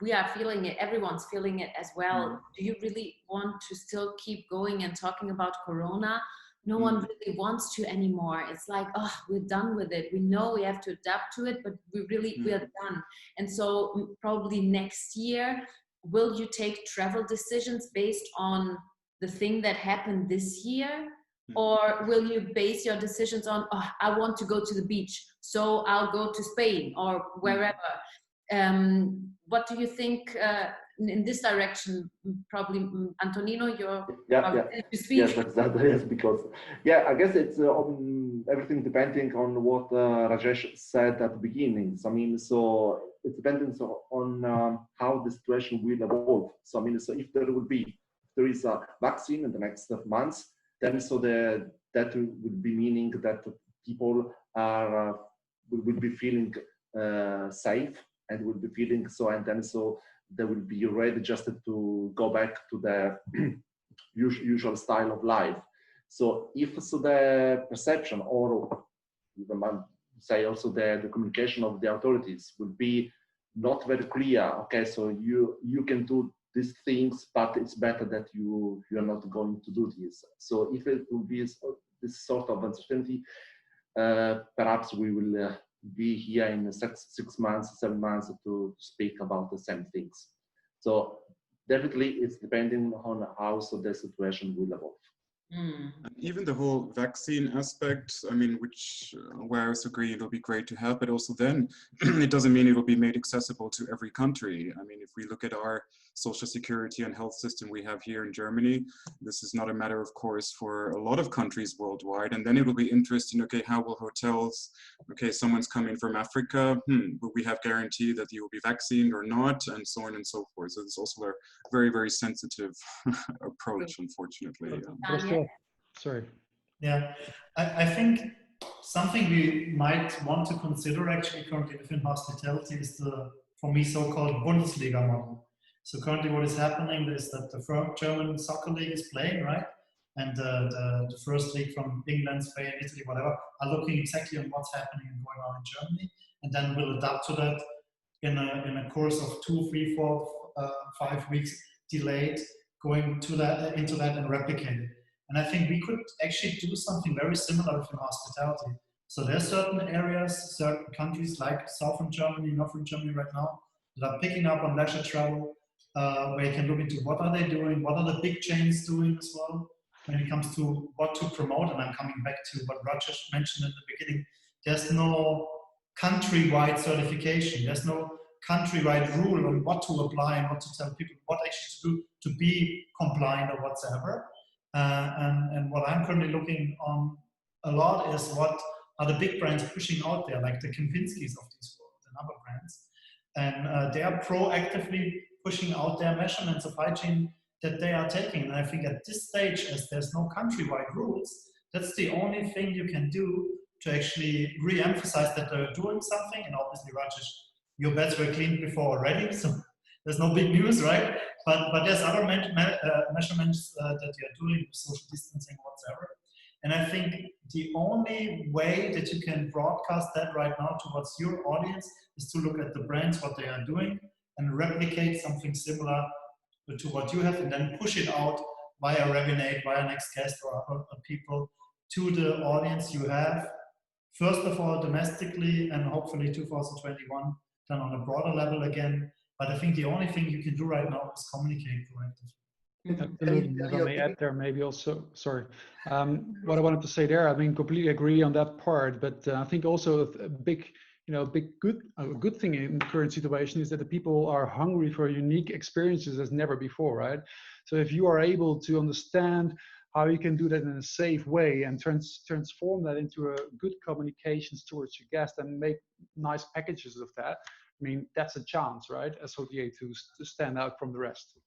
we are feeling it. Everyone's feeling it as well. Do you really want to still keep going and talking about Corona? No one really wants to anymore. It's like, oh, we're done with it. We know we have to adapt to it, but we are done. And so probably next year, will you take travel decisions based on the thing that happened this year? Or will you base your decisions on, oh, I want to go to the beach, so I'll go to Spain or wherever? What do you think in this direction? Probably Antonino, you're to speak. Yes, exactly. Yes, because I guess it's everything depending on what Rajesh said at the beginning. So, I mean, so it depends on how the situation will evolve. So I mean, so if there is a vaccine in the next months, then so that would be meaning that people will be feeling safe and will be feeling so, and then so they will be ready just to go back to their usual style of life. So if so the perception, or say also the communication of the authorities will be not very clear, okay, so you can do these things, but it's better that you're not going to do this. So if it will be this sort of uncertainty, perhaps we will be here in 6 months, 7 months to speak about the same things. So definitely it's depending on how so the situation will evolve. Even the whole vaccine aspect, I mean, where I also agree it'll be great to have, but also then it doesn't mean it'll be made accessible to every country. I mean, if we look at our social security and health system we have here in Germany, this is not a matter of course for a lot of countries worldwide. And then it will be interesting, okay, how will hotels, okay, someone's coming from Africa, will we have guarantee that you will be vaccinated or not, and so on and so forth. So it's also a very, very sensitive approach, unfortunately. Sorry. Yeah, I think something we might want to consider actually currently within hospitality is the, for me, so-called Bundesliga model. So currently what is happening is that the German soccer league is playing, right? And the first league from England, Spain, Italy, whatever, are looking exactly on what's happening and going on in Germany, and then will adapt to that in a course of 2, 3, 4, 5 weeks delayed, going into that and replicate it. And I think we could actually do something very similar within hospitality. So there are certain areas, certain countries like Southern Germany, Northern Germany right now, that are picking up on leisure travel, where you can look into what are they doing, what are the big chains doing as well, when it comes to what to promote. And I'm coming back to what Rajesh mentioned in the beginning. There's no country-wide certification. There's no countrywide rule on what to apply and what to tell people, what actually to do to be compliant or whatsoever. And what I'm currently looking on a lot is what are the big brands pushing out there, like the Kempinskis of these world and other brands. And they are proactively pushing out their measurements of hygiene that they are taking. And I think at this stage, as there's no countrywide rules, that's the only thing you can do to actually re-emphasize that they're doing something. And obviously, Rajesh, your beds were cleaned before already, so there's no big news, right? But there's other measurements that you're doing with social distancing whatsoever. And I think the only way that you can broadcast that right now towards your audience is to look at the brands, what they are doing, and replicate something similar to what you have, and then push it out via Revinate, via NextGuest or other people to the audience you have. First of all, domestically, and hopefully 2021, done on a broader level again. But I think the only thing you can do right now is communicate proactively. Absolutely. If I may add there, maybe also, sorry, what I wanted to say there, I mean, completely agree on that part, but I think also a big, good thing in the current situation is that the people are hungry for unique experiences as never before, right? So if you are able to understand how you can do that in a safe way and transform that into a good communications towards your guest and make nice packages of that, I mean, that's a chance, right, as HOTA to stand out from the rest.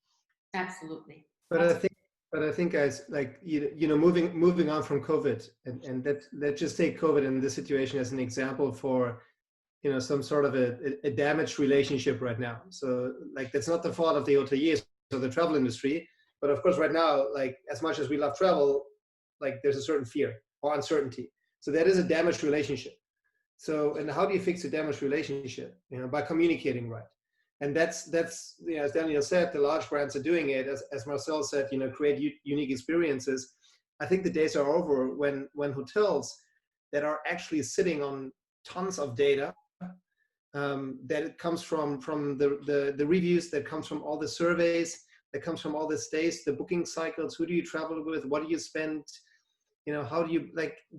Absolutely. But I think, guys, like moving on from COVID, and let's just take COVID in this situation as an example for some sort of a damaged relationship right now. So like that's not the fault of the hoteliers or the travel industry, but of course right now, like as much as we love travel, like there's a certain fear or uncertainty. So that is a damaged relationship. So, and how do you fix a damaged relationship? By communicating right. And that's as Daniel said, the large brands are doing it. As Marcel said, create unique experiences. I think the days are over when hotels that are actually sitting on tons of data that it comes from the reviews, that comes from all the surveys, that comes from all the stays, the booking cycles. Who do you travel with? What do you spend? How do you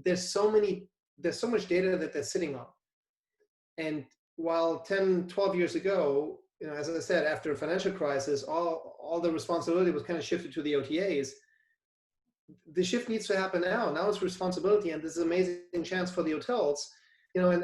There's so much data that they're sitting on. And while 10, 12 years ago, as I said, after a financial crisis, all the responsibility was kind of shifted to the OTAs. The shift needs to happen now. Now it's responsibility, and this is an amazing chance for the hotels. I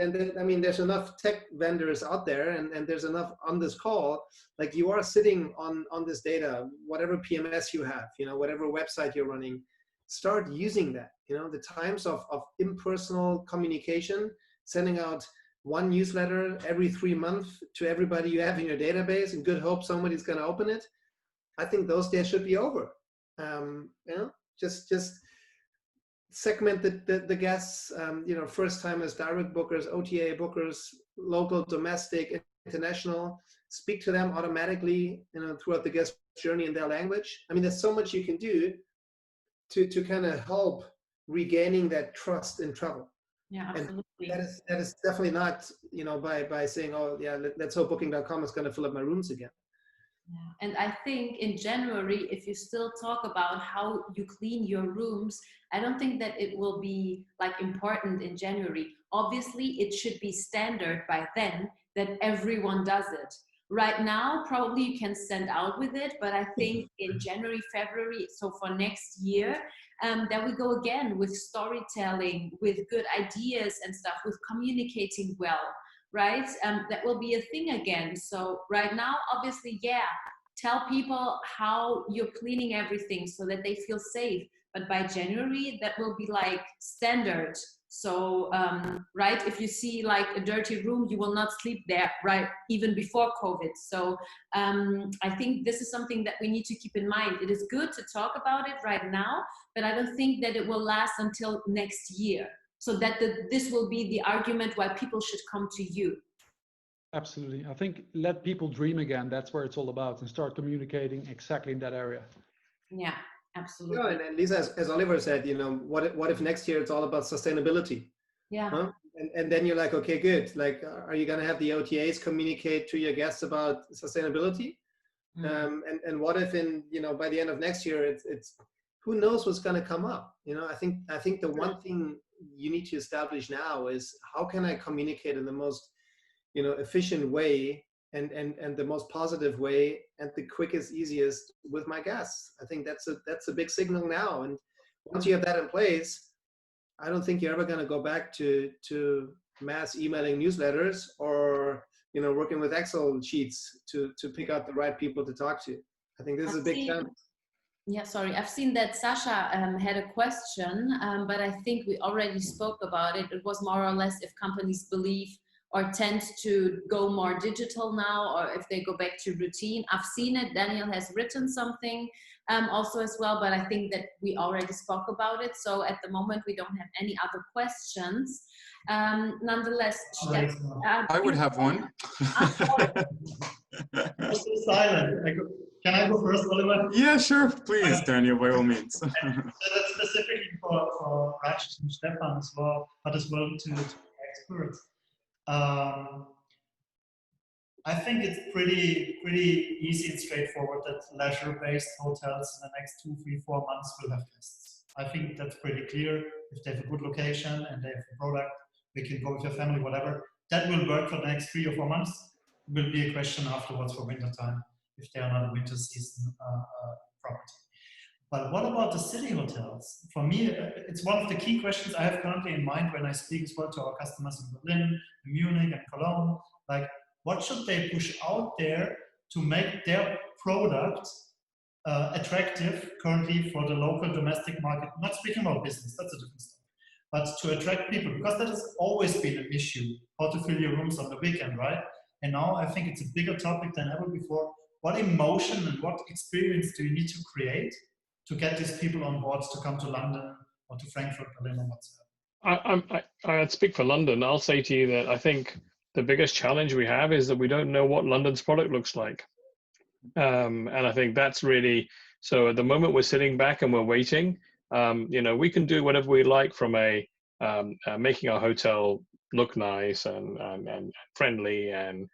mean, there's enough tech vendors out there, and there's enough on this call. Like you are sitting on this data, whatever PMS you have, whatever website you're running, start using that. The times of impersonal communication, sending out one newsletter every 3 months to everybody you have in your database in good hope somebody's going to open it. I think those days should be over. Just segment the guests, first timers, direct bookers, OTA bookers, local, domestic, international, speak to them automatically, throughout the guest journey in their language. I mean, there's so much you can do to kind of help regaining that trust in travel. Yeah, absolutely. And that is definitely not, by saying, oh yeah, let's hope booking.com is going to fill up my rooms again. Yeah. And I think in January, if you still talk about how you clean your rooms, I don't think that it will be important in January. Obviously, it should be standard by then that everyone does it. Right now, probably you can stand out with it, but I think in January, February, so for next year, then we go again with storytelling, with good ideas and stuff, with communicating well, right? That will be a thing again. So right now, obviously, tell people how you're cleaning everything so that they feel safe. But by January, that will be standard. So, right, if you see a dirty room, you will not sleep there, right, even before COVID. So I think this is something that we need to keep in mind. It is good to talk about it right now, but I don't think that it will last until next year. So that this will be the argument why people should come to you. Absolutely. I think let people dream again. That's where it's all about, and start communicating exactly in that area. Yeah. Absolutely. And Liza, as Oliver said, what if next year it's all about sustainability? Yeah. Huh? And then you're like, okay, good. Are you going to have the OTAs communicate to your guests about sustainability? And what if by the end of next year, it's who knows what's going to come up? I think the one thing you need to establish now is how can I communicate in the most efficient way and the most positive way and the quickest, easiest with my guests. I think that's a big signal now. And once you have that in place, I don't think you're ever going to go back to mass emailing newsletters or working with Excel sheets to pick out the right people to talk to. I think this is a big challenge. Yeah, sorry, I've seen that Sasha had a question, but I think we already spoke about it. It was more or less if companies believe or tend to go more digital now, or if they go back to routine. I've seen it. Daniel has written something also as well, but I think that we already spoke about it. So at the moment, we don't have any other questions. Nonetheless, I would have one. I'm so silent. Can I go first, Oliver? Yeah, sure. Please, Daniel, by all means. So that's specifically for Rajesh and Stefan as well, but as well to experts. I think it's pretty easy and straightforward that leisure-based hotels in the next 2, 3, 4 months will have guests. I think that's pretty clear. If they have a good location and they have a product, they can go with your family, whatever. That will work for the next 3 or 4 months. It will be a question afterwards for winter time, if they are not a winter season property. But what about the city hotels? For me, it's one of the key questions I have currently in mind when I speak as well to our customers in Berlin, in Munich, and Cologne. Like, what should they push out there to make their product attractive currently for the local domestic market? Not speaking about business, that's a different stuff. But to attract people, because that has always been an issue, how to fill your rooms on the weekend, right? And now I think it's a bigger topic than ever before. What emotion and what experience do you need to create to get these people on board to come to London or to Frankfurt, Berlin, or whatsoever? I'd speak for London. I'll say to you that I think the biggest challenge we have is that we don't know what London's product looks like. And I think that's really, so at the moment we're sitting back and we're waiting. We can do whatever we like from making our hotel look nice and friendly and,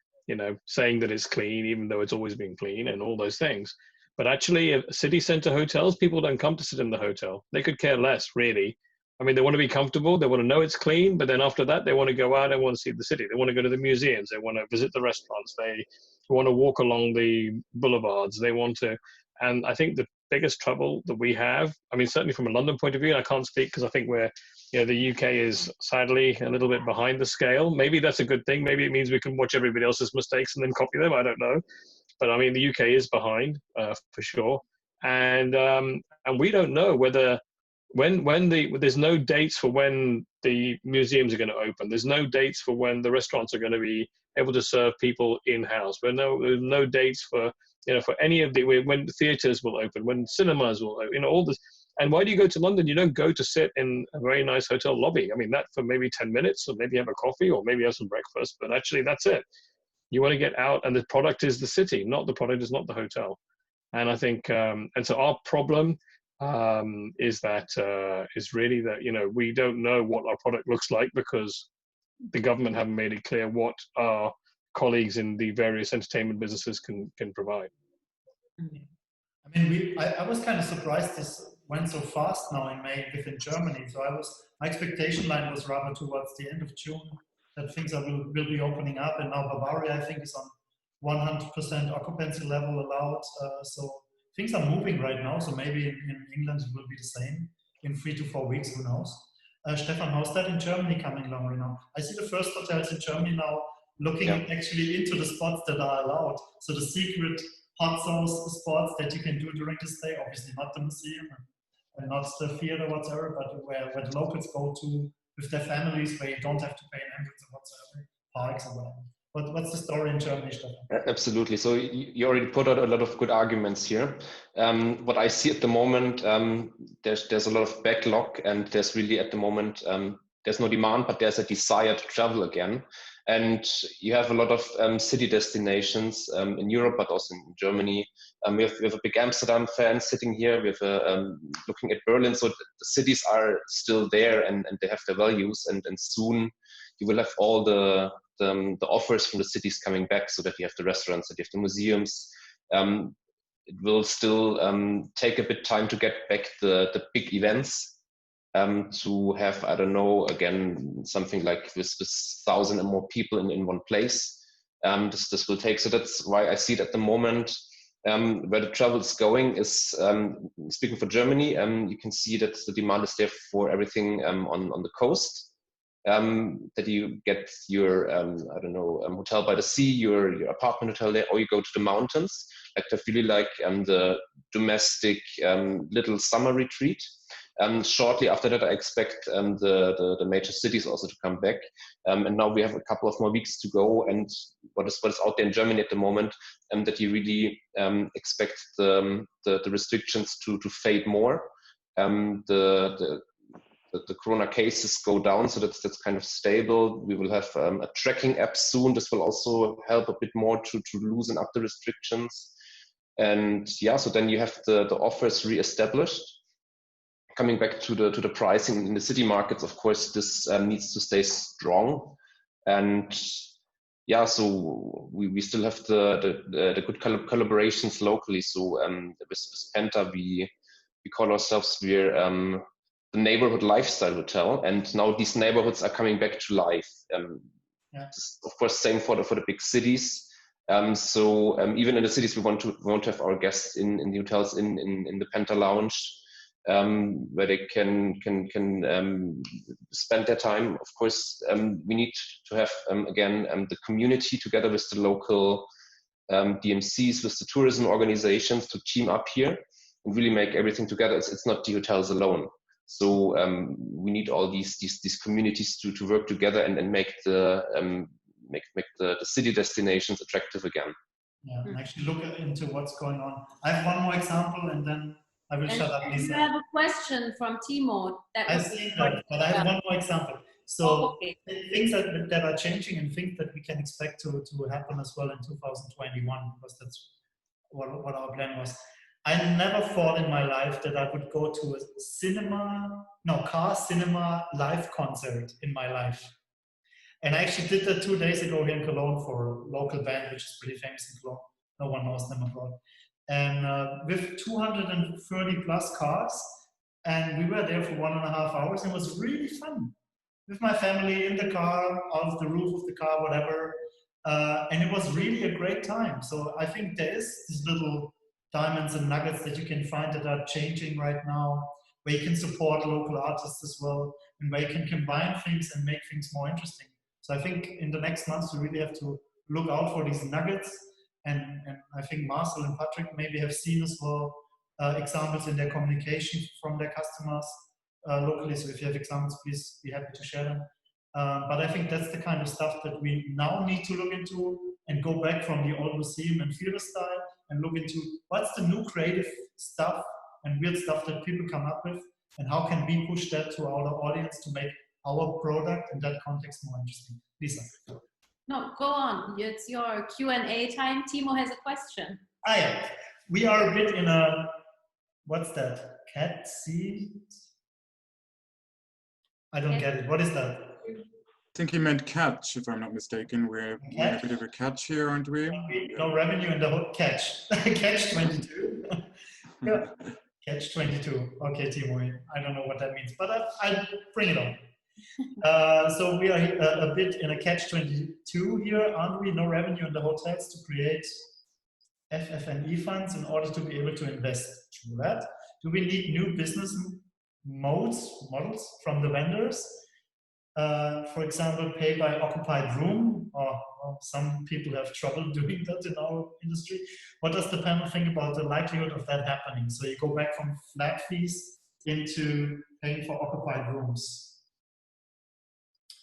saying that it's clean, even though it's always been clean and all those things. But actually, city center hotels, people don't come to sit in the hotel. They could care less, really. I mean, they want to be comfortable. They want to know it's clean. But then after that, they want to go out and want to see the city. They want to go to the museums. They want to visit the restaurants. They want to walk along the boulevards. They want to. And I think the biggest trouble that we have, I mean, certainly from a London point of view, and I can't speak because I think the UK is sadly a little bit behind the scale. Maybe that's a good thing. Maybe it means we can watch everybody else's mistakes and then copy them. I don't know. But I mean, the UK is behind for sure, and we don't know whether there's no dates for when the museums are going to open. There's no dates for when the restaurants are going to be able to serve people in house. There's no dates for for any of when theaters will open, when cinemas will open, all this. And why do you go to London? You don't go to sit in a very nice hotel lobby. I mean, that for maybe 10 minutes, or maybe have a coffee, or maybe have some breakfast. But actually, that's it. You want to get out, and the product is the city, not the product is not the hotel. And I think, and so our problem is really that, we don't know what our product looks like because the government haven't made it clear what our colleagues in the various entertainment businesses can provide. I mean, I was kind of surprised this went so fast now in May within Germany. So my expectation line was rather towards the end of June that things will be opening up, and now Bavaria, I think, is on 100% occupancy level allowed. So things are moving right now. So maybe in England it will be the same in 3 to 4 weeks. Who knows? Stefan, how's that in Germany coming along right now? I see the first hotels in Germany now looking actually into the spots that are allowed. So the secret hot sauce spots that you can do during the stay, obviously not the museum and not the theater whatsoever, but where the locals go to with their families, where you don't have to pay an entrance or whatsoever, parks or whatever. What's the story in Germany, Stefan? Absolutely. So you already put out a lot of good arguments here. What I see at the moment, there's a lot of backlog, and there's really at the moment, there's no demand, but there's a desire to travel again. And you have a lot of city destinations in Europe, but also in Germany. We have a big Amsterdam fan sitting here. We have looking at Berlin. So the cities are still there, and they have their values. And soon you will have all the offers from the cities coming back, so that you have the restaurants, that you have the museums. It will still take a bit time to get back the big events. To have, I don't know, again, something like with 1,000 and more people in one place. this will take. So that's why I see it at the moment. Where the travel is going is, speaking for Germany, you can see that the demand is there for everything on the coast. That you get your, I don't know, hotel by the sea, your apartment hotel there, or you go to the mountains. Like I really like the domestic little summer retreat. Shortly after that, I expect the major cities also to come back. And now we have a couple of more weeks to go. And what is out there in Germany at the moment, that you really expect the restrictions to fade more. The corona cases go down, so that's kind of stable. We will have a tracking app soon. This will also help a bit more to loosen up the restrictions. And yeah, so then you have the offers re-established. Coming back to the pricing in the city markets, of course, this needs to stay strong. And yeah, so we still have the good collaborations locally. So with Penta, we call ourselves, we're the neighborhood lifestyle hotel, and now these neighborhoods are coming back to life. Of course, same for the big cities. So even in the cities, we want to have our guests in the hotels in the Penta Lounge, where they can spend their time. Of course, we need to have again the community together with the local DMCs, with the tourism organizations to team up here and really make everything together. It's not the hotels alone. So we need all these communities to work together and make the city destinations attractive again. Yeah, and actually look into what's going on. I have one more example, and then I will shut up, Lisa. I have a question from Timo. I see that, but I have one more example. So things that are changing and things that we can expect to happen as well in 2021, because that's what our plan was. I never thought in my life that I would go to a car cinema live concert in my life. And I actually did that 2 days ago here in Cologne for a local band, which is pretty famous in Cologne. No one knows them abroad. And with 230 plus cars, and we were there for 1.5 hours, and it was really fun. With my family in the car, out of the roof of the car, whatever. And it was really a great time. So I think there is these little diamonds and nuggets that you can find that are changing right now, where you can support local artists as well, and where you can combine things and make things more interesting. So I think in the next months, we really have to look out for these nuggets. And I think Marcel and Patrick maybe have seen as well examples in their communication from their customers locally. So if you have examples, please be happy to share them. But I think that's the kind of stuff that we now need to look into and go back from the old museum and theater style and look into what's the new creative stuff and weird stuff that people come up with, and how can we push that to our audience to make our product in that context more interesting. Lisa. No, go on. It's your Q&A time. Timo has a question. Yeah. We are a bit in a, what's that? Cat seat? I don't get it. What is that? I think he meant catch, if I'm not mistaken. We're in a bit of a catch here, aren't we? No revenue in the whole catch. Catch 22. Yeah. Catch 22. Okay, Timo. I don't know what that means, but I'll bring it on. So we are a bit in a catch 22 here, aren't we? No revenue in the hotels to create FF&E funds in order to be able to invest through that. Do we need new business models from the vendors? For example, pay by occupied room, or some people have trouble doing that in our industry. What does the panel think about the likelihood of that happening? So you go back from flat fees into paying for occupied rooms.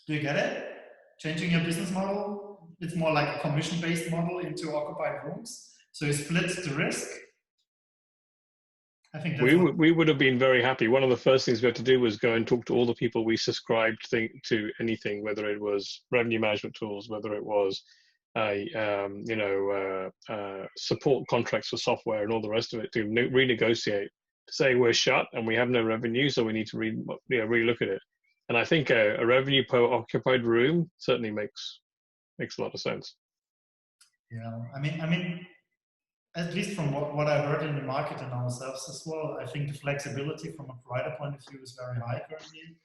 Do you get it? Changing your business model, it's more like a commission-based model into occupied rooms. So you split the risk. I think that's we would have been very happy. One of the first things we had to do was go and talk to all the people we subscribed to anything, whether it was revenue management tools, whether it was support contracts for software and all the rest of it, to renegotiate, to say we're shut and we have no revenue, so we need to relook at it. And I think a revenue per occupied room certainly makes a lot of sense. Yeah, I mean, at least from what I heard in the market and ourselves as well, I think the flexibility from a provider point of view is very high currently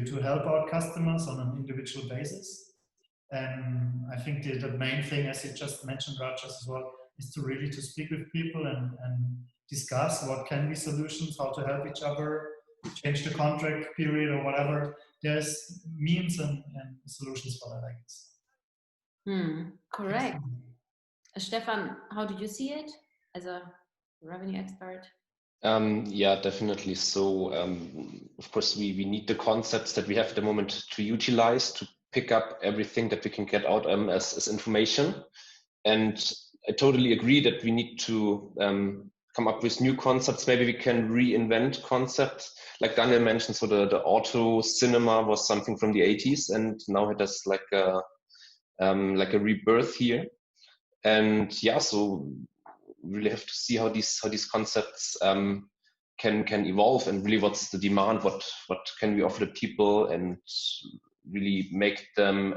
to help out customers on an individual basis. And I think the main thing, as you just mentioned, Rajesh, as well, is to really to speak with people and discuss what can be solutions, how to help each other, change the contract period or whatever. There's means and solutions for that, I guess. Correct. Stefan, how do you see it as a revenue expert? Yeah, definitely. So, of course, we need the concepts that we have at the moment to utilize, to pick up everything that we can get out as information. And I totally agree that we need to come up with new concepts. Maybe we can reinvent concepts. Like Daniel mentioned, so the auto cinema was something from the 80s, and now it has like a rebirth here. And yeah, so we really have to see how these concepts can evolve, and really what's the demand, what can we offer the people, and really make them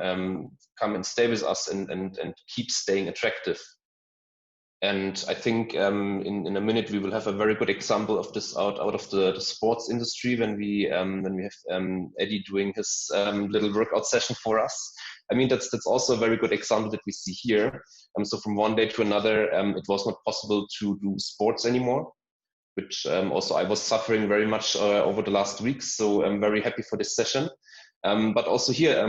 come and stay with us and keep staying attractive. And I think in a minute we will have a very good example of this out of the sports industry when we have Eddie doing his little workout session for us. I mean, that's also a very good example that we see here. So from one day to another, it was not possible to do sports anymore, which also I was suffering very much over the last weeks. So I'm very happy for this session. But also here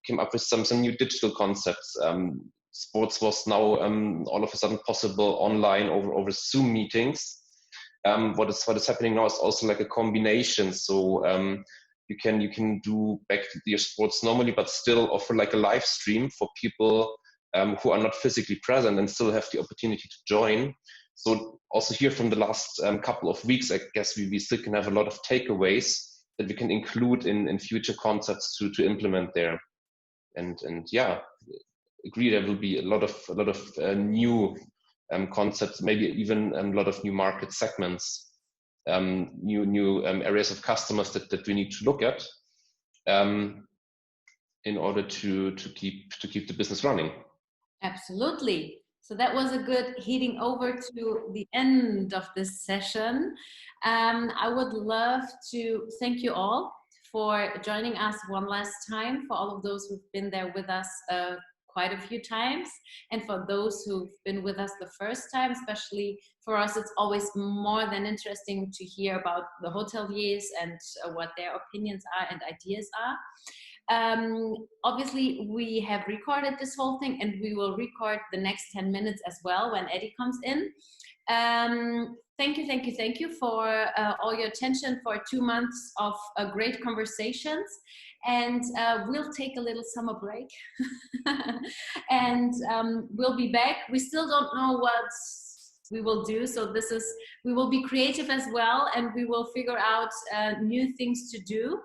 came up with some new digital concepts. Sports was now all of a sudden possible online over Zoom meetings. What is happening now is also like a combination. So you can do back your sports normally, but still offer like a live stream for people who are not physically present and still have the opportunity to join. So also here from the last couple of weeks, I guess we still can have a lot of takeaways that we can include in future concepts to implement there. And yeah, agree there will be a lot of new concepts, maybe even a lot of new market segments, new areas of customers that we need to look at in order to keep the business running. Absolutely. So that was a good heading over to the end of this session. I would love to thank you all for joining us one last time, for all of those who've been there with us quite a few times, and for those who've been with us the first time. Especially for us, it's always more than interesting to hear about the hoteliers and what their opinions are and ideas are. Obviously, we have recorded this whole thing, and we will record the next 10 minutes as well when Eddie comes in. Thank you for all your attention for 2 months of great conversations. And we'll take a little summer break and we'll be back. We still don't know what we will do, so we will be creative as well, and we will figure out new things to do.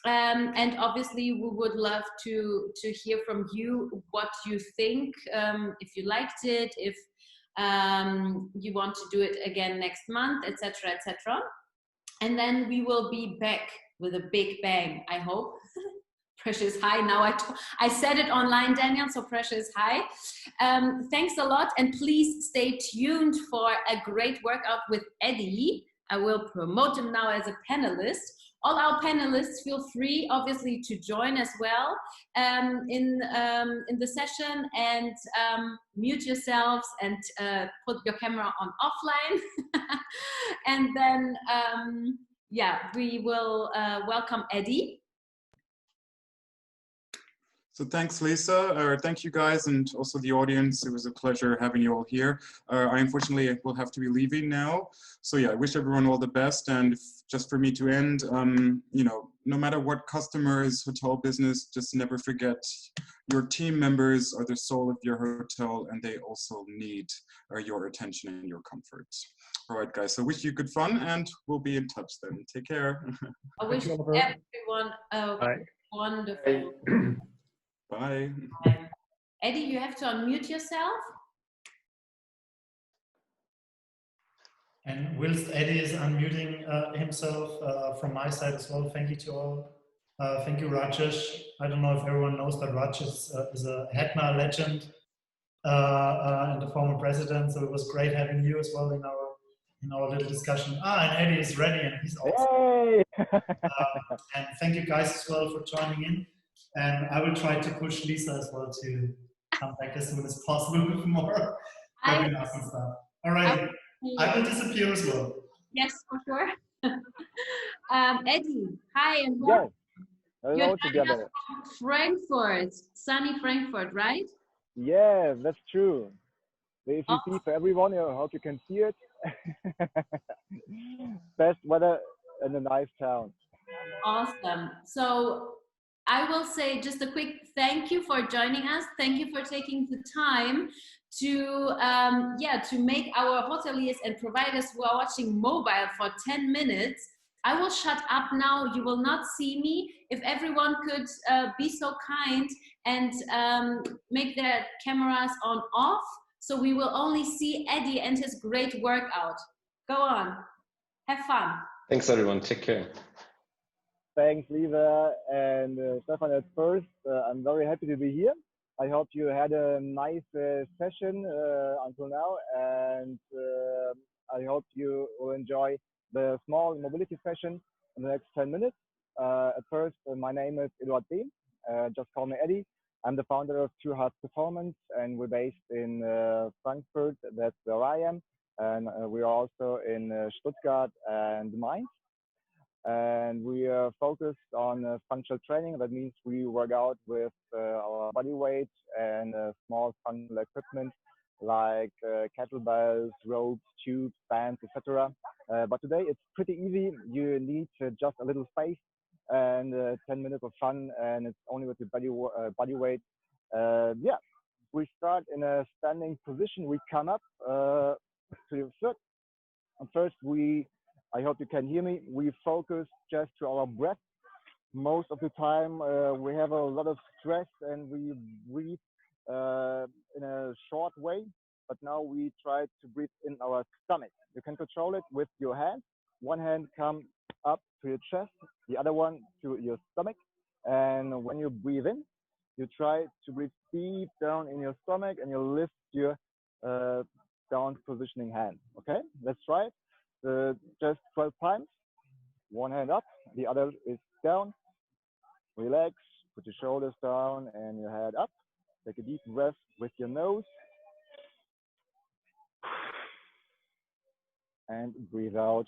And obviously we would love to hear from you what you think, if you liked it, if you want to do it again next month, etc., etc. And then we will be back with a big bang, I hope. Pressure is high now. I said it online, Daniel, so pressure is high. Thanks a lot, and please stay tuned for a great workout with Eddie. I will promote him now as a panelist. All our panelists, feel free, obviously, to join as well in the session, and mute yourselves and put your camera on offline. And then, yeah, we will welcome Eddie. So thanks, Lisa. Thank you guys, and also the audience. It was a pleasure having you all here. I unfortunately will have to be leaving now. So yeah, I wish everyone all the best. And just for me to end, you know, no matter what customers, hotel business, just never forget your team members are the soul of your hotel, and they also need your attention and your comfort. All right, guys. So wish you good fun, and we'll be in touch then. Take care. I wish everyone a wonderful. Bye. Eddie, you have to unmute yourself. And whilst Eddie is unmuting himself from my side as well, thank you to all. Thank you, Rajesh. I don't know if everyone knows, but Rajesh is a HETNA legend and the former president. So it was great having you as well in our little discussion. And Eddie is ready, and he's awesome. Hey! And thank you guys as well for joining in. And I will try to push Lisa as well to come back as soon as possible with more webinars and stuff. All right, I will disappear as well. Yes, for sure. Eddie, hi and Yes, welcome. hello You're together. Frankfurt, sunny Frankfurt, right? Yeah, that's true. The Oh, ECC for everyone, I hope you can see it. Best weather in a nice town. awesome. So I will say just a quick thank you for joining us. Thank you for taking the time to to make our hoteliers and providers who are watching mobile for 10 minutes. I will shut up now. You will not see me. If everyone could be so kind and make their cameras on off, so we will only see Eddie and his great workout. Go on. Have fun. Thanks, everyone. Take care. Thanks, Liza and Stefan. At first, I'm very happy to be here. I hope you had a nice session until now, and I hope you will enjoy the small mobility session in the next 10 minutes. At first, my name is Eduard B. Just call me Eddie. I'm the founder of TiGErtms Performance, and we're based in Frankfurt. That's where I am. And we are also in Stuttgart and Mainz. And we are focused on functional training. That means we work out with our body weight and small functional equipment like kettlebells, ropes, tubes, bands, etc. But today it's pretty easy. You need just a little space and 10 minutes of fun, and it's only with your body weight. Yeah, we start in a standing position. We come up to your foot. And first, I hope you can hear me. We focus just to our breath. Most of the time, we have a lot of stress and we breathe in a short way. But now we try to breathe in our stomach. You can control it with your hand. One hand comes up to your chest, the other one to your stomach. And when you breathe in, you try to breathe deep down in your stomach and you lift your down positioning hand. Okay, let's try it. Just 12 times. One hand up, the other is down. Relax, put your shoulders down and your head up. Take a deep breath with your nose. And breathe out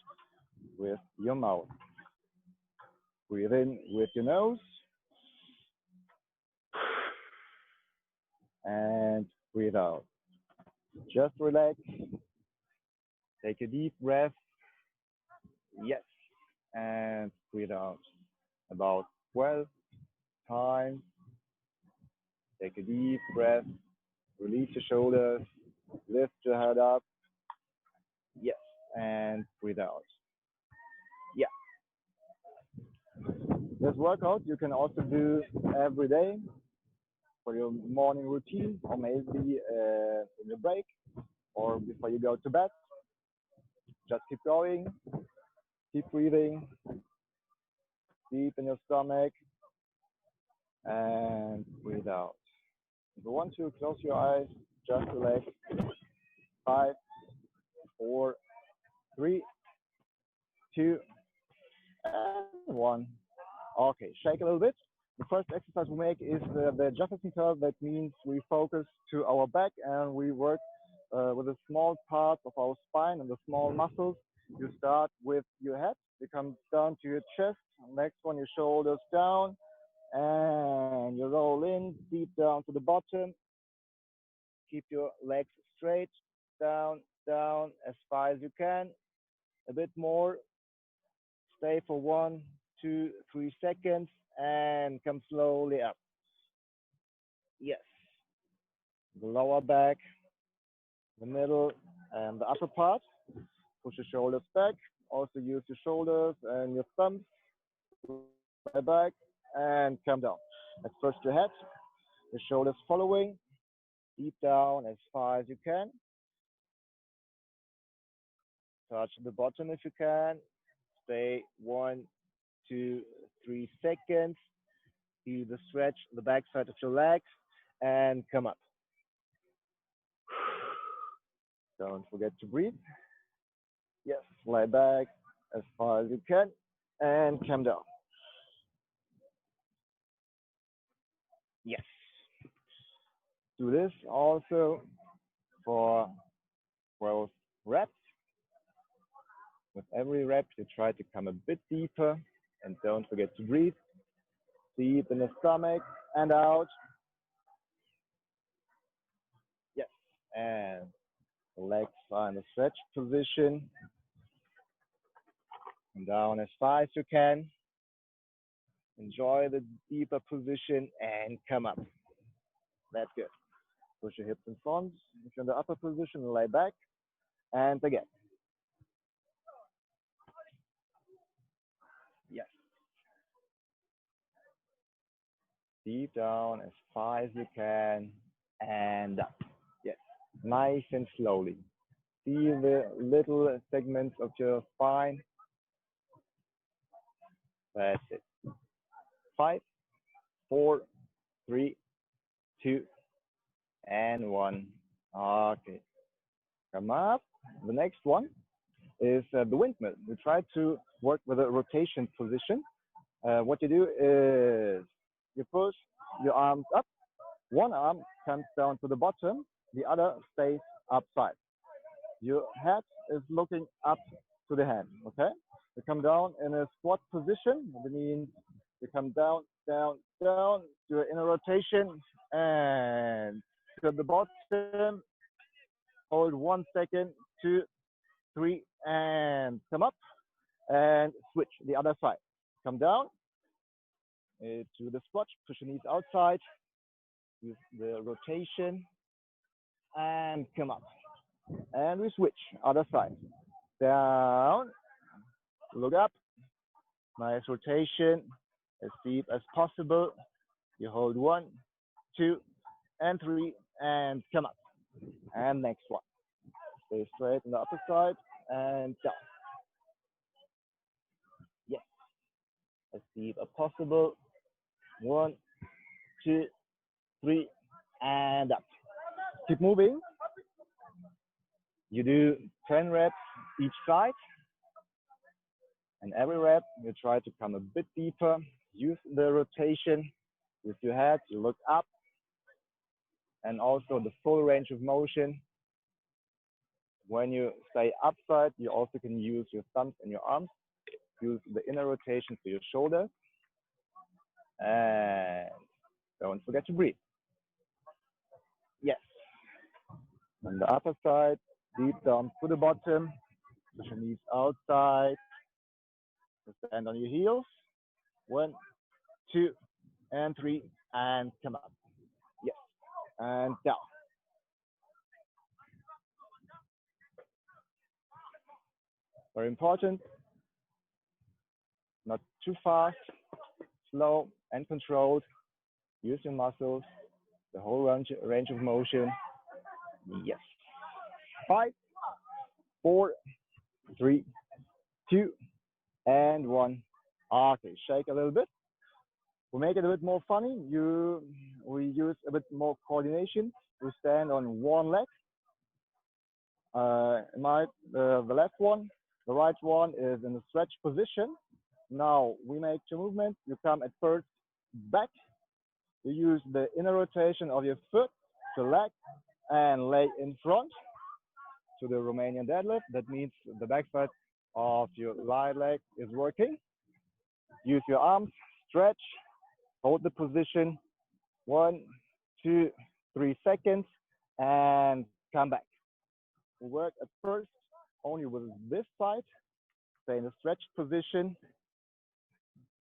with your mouth. Breathe in with your nose. And breathe out. Just relax. Take a deep breath. Yes. And breathe out. About 12 times. Take a deep breath. Release your shoulders. Lift your head up. Yes. And breathe out. Yeah. This workout you can also do every day for your morning routine, or maybe in your break, or before you go to bed. Just keep going, keep breathing, deep in your stomach, and breathe out. If you want to, close your eyes, just relax. 5, 4, 3, 2, and 1. Okay, shake a little bit. The first exercise we make is the Jefferson curl. That means we focus to our back and we work with the small parts of our spine and the small muscles. You start with your head, you come down to your chest. Next one, your shoulders down, and you roll in deep down to the bottom. Keep your legs straight, down, down, as far as you can. A bit more. Stay for 1, 2, 3 seconds, and come slowly up. Yes. The lower back, the middle, and the upper part. Push your shoulders back. Also use your shoulders and your thumbs. Back and come down. At first your head, the shoulders following. Deep down as far as you can. Touch the bottom if you can. Stay 1, 2, 3 seconds. Feel the stretch, the back side of your legs, and come up. Don't forget to breathe. Yes, lie back as far as you can, and come down. Yes. Do this also for 12 reps. With every rep, you try to come a bit deeper and don't forget to breathe. Deep in the stomach and out. Yes. And the legs are in the stretch position. And down as far as you can. Enjoy the deeper position and come up. That's good. Push your hips in front. If you're in the upper position, lay back. And again. Yes. Deep down as far as you can and up. Yes. Nice and slowly. See the little segments of your spine. That's it. 5, 4, 3, 2, and 1. Okay. Come up. The next one is the windmill. You try to work with a rotation position. What you do is you push your arms up. One arm comes down to the bottom. The other stays upside. Your head is looking up to the hand. Okay. You come down in a squat position. That means you come down, down, down, do an inner rotation, and to the bottom. Hold 1 second, 2, 3, and come up, and switch the other side. Come down to the squat, push your knees outside, use the rotation, and come up. And we switch, other side. Down, look up, nice rotation, as deep as possible. You hold 1, 2, and 3, and come up. And next one. Stay straight on the upper side, and down. Yes. As deep as possible. 1, 2, 3, and up. Keep moving. You do 10 reps each side. And every rep, you try to come a bit deeper. Use the rotation with your head. You look up. And also the full range of motion. When you stay upside, you also can use your thumbs and your arms. Use the inner rotation to your shoulders. And don't forget to breathe. Yes. On the upper side, deep down to the bottom. Push your knees outside. Stand on your heels. 1, 2, and 3, and come up. Yes. And down. Very important. Not too fast, slow and controlled. Use your muscles, the whole range of motion. Yes. 5, 4, 3, 2, and 1. Okay, shake a little bit. We make it a bit more funny. We use a bit more coordination. We stand on one leg. The left one, the right one is in the stretch position. Now we make two movements. You come at first back. You use the inner rotation of your foot to leg and lay in front to the Romanian deadlift. That means the backside of your right leg is working. Use your arms, stretch, hold the position. 1, 2, 3 seconds and come back. We work at first only with this side. Stay in the stretch position.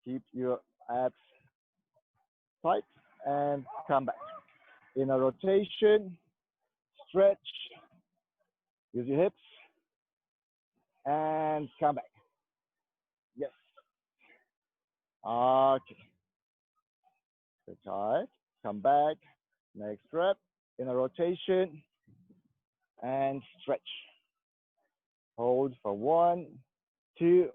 Keep your abs tight and come back. In a rotation, stretch, use your hips, and come back. Yes. Okay. Stay tight, come back. Next rep, in a rotation, and stretch. Hold for 1, 2,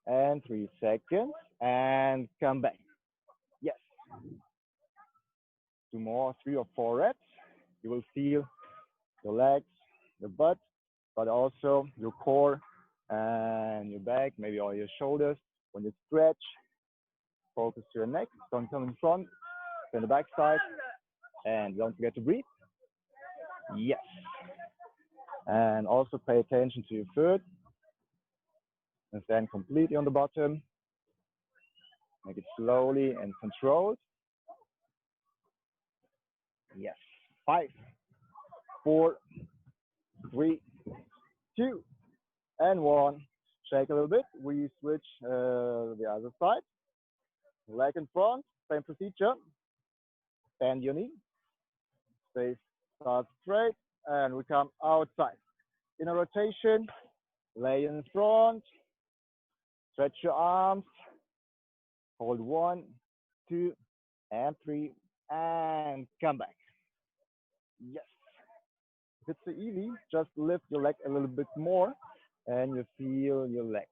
and 3 seconds, and come back. Yes. 2 more, 3 or 4 reps. You will feel your legs, your butt, but also your core and your back, maybe all your shoulders. When you stretch, focus to your neck, don't come in front. Spin the back side. And don't forget to breathe. Yes. And also pay attention to your foot. And stand completely on the bottom. Make it slowly and controlled. Yes. 5, 4, 3, 2, and 1. Shake a little bit. We switch the other side. Leg in front. Same procedure. Bend your knee. Stay start straight. And we come outside. In a rotation. Lay in front. Stretch your arms. Hold 1, 2, and 3. And come back. Yes. If it's so easy, just lift your leg a little bit more and you feel your leg.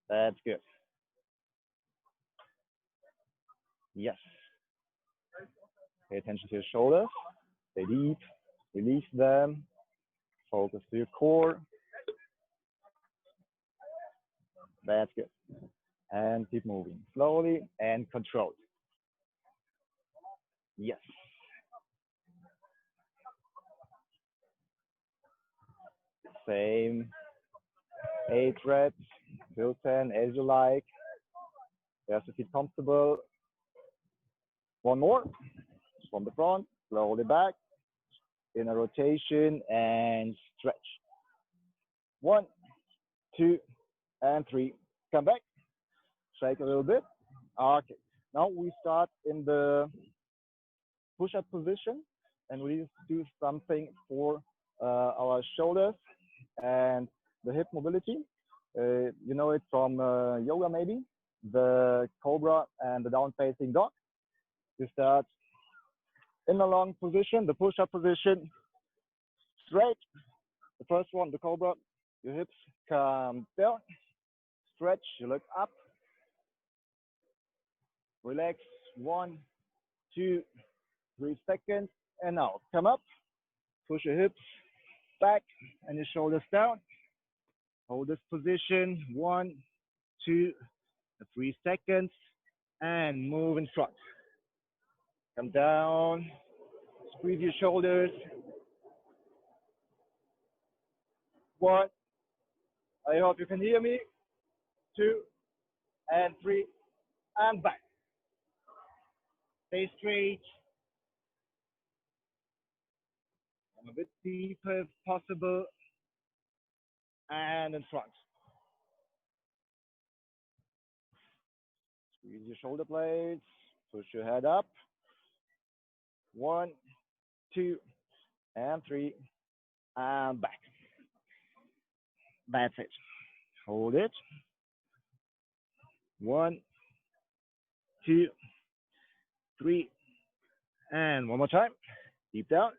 That's good. Yes. Pay attention to your shoulders. Stay deep. Release them. Focus to your core. That's good. And keep moving slowly and controlled. Yes. Same 8 reps, till 10 as you like. You have to feel comfortable. 1 more from the front, slowly back, in a rotation and stretch. 1, 2, and 3. Come back, shake a little bit. Okay, now we start in the push-up position and we do something for our shoulders and the hip mobility. You know it from yoga maybe, the cobra and the down facing dog. You start in a long position, the push-up position, straight. The first one, the cobra, your hips come down, stretch, you look up, relax, 1, 2, 3 seconds, and now come up, push your hips back and your shoulders down. Hold this position, 1, 2, 3 seconds, and move in front. Come down, squeeze your shoulders. 1, I hope you can hear me. 2, and 3, and back. Stay straight. Come a bit deeper if possible. And in front. Squeeze your shoulder blades. Push your head up. 1, 2, and 3, and back. That's it. Hold it. 1, 2, 3, and one more time. Deep down.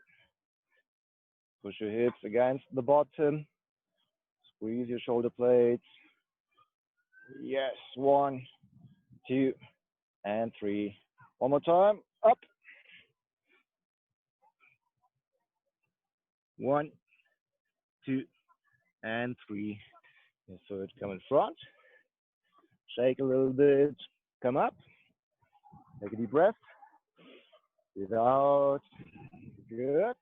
Push your hips against the bottom. Squeeze your shoulder blades. Yes, 1, 2, and 3. One more time. Up. 1, 2, and 3. So it come in front. Shake a little bit. Come up. Take a deep breath. Breathe out. Good. I'll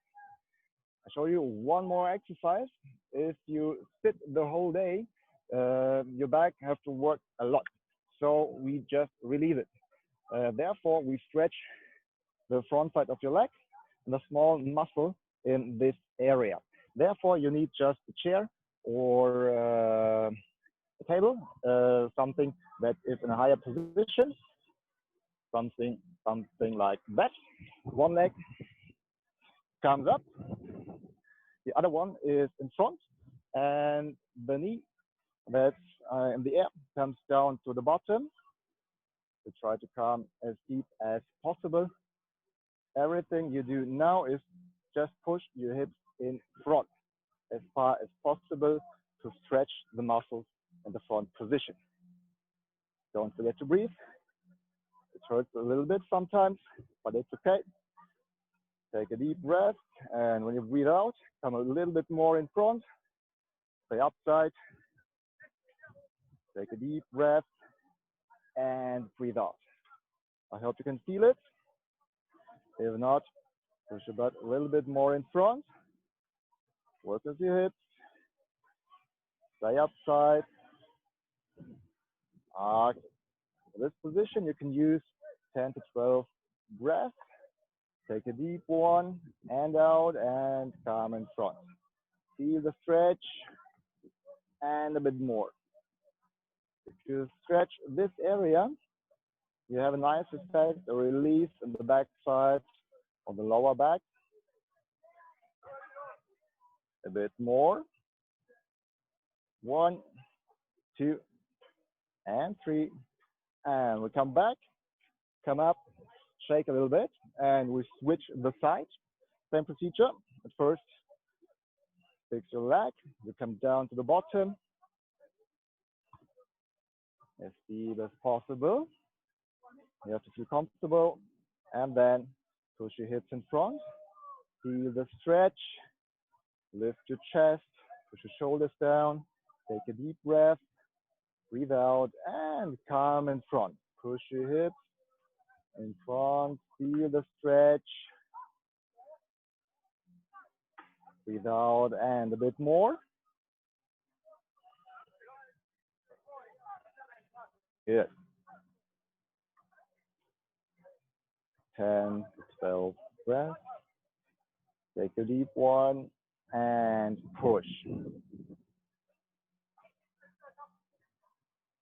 show you one more exercise. If you sit the whole day, your back have to work a lot. So we just relieve it. Therefore, we stretch the front side of your leg and a small muscle in this area. Therefore, you need just a chair or a table, something that is in a higher position, something like that. One leg comes up, the other one is in front, and the knee that's in the air comes down to the bottom. We try to come as deep as possible. Everything you do now is just push your hips in front as far as possible to stretch the muscles in the front position. Don't forget to breathe. It hurts a little bit sometimes, but it's okay. Take a deep breath, and when you breathe out, come a little bit more in front. Stay upside. Take a deep breath and breathe out. I hope you can feel it. If not, push your butt a little bit more in front. Work with your hips. Stay upside. For this position, you can use 10 to 12 breaths. Take a deep one, and out, and come in front. Feel the stretch, and a bit more. If you stretch this area, you have a nice effect, a release in the back side of the lower back. A bit more. 1, 2, and 3. And we come back, come up, shake a little bit, and we switch the side. Same procedure. At first, fix your leg. You come down to the bottom. As deep as possible. You have to feel comfortable. And then push your hips in front. Feel the stretch. Lift your chest. Push your shoulders down. Take a deep breath. Breathe out and come in front. Push your hips in front. Feel the stretch. Breathe out and a bit more. Good. 10 to 12 breaths. Take a deep one and push.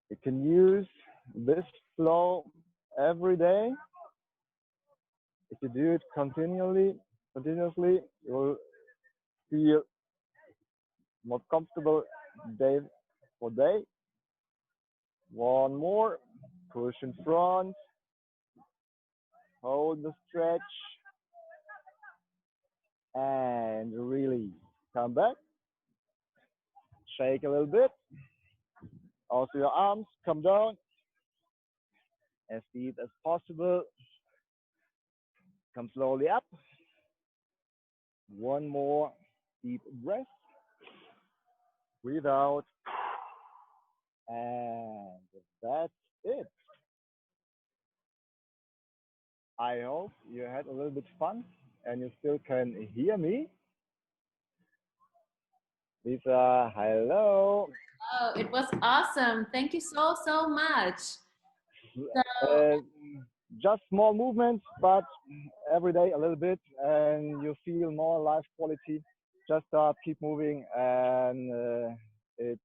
You can use this flow every day. If you do it continuously, you will feel more comfortable day for day. One more. Push in front. Hold the stretch. And release. Come back. Shake a little bit. Also your arms come down as deep as possible. Come slowly up. One more deep breath. Breathe out. And that's it. I hope you had a little bit fun and you still can hear me. Lisa, hello. Oh, it was awesome. Thank you so, so much. So, just small movements, but every day a little bit, and you feel more life quality. Just start, keep moving, and it's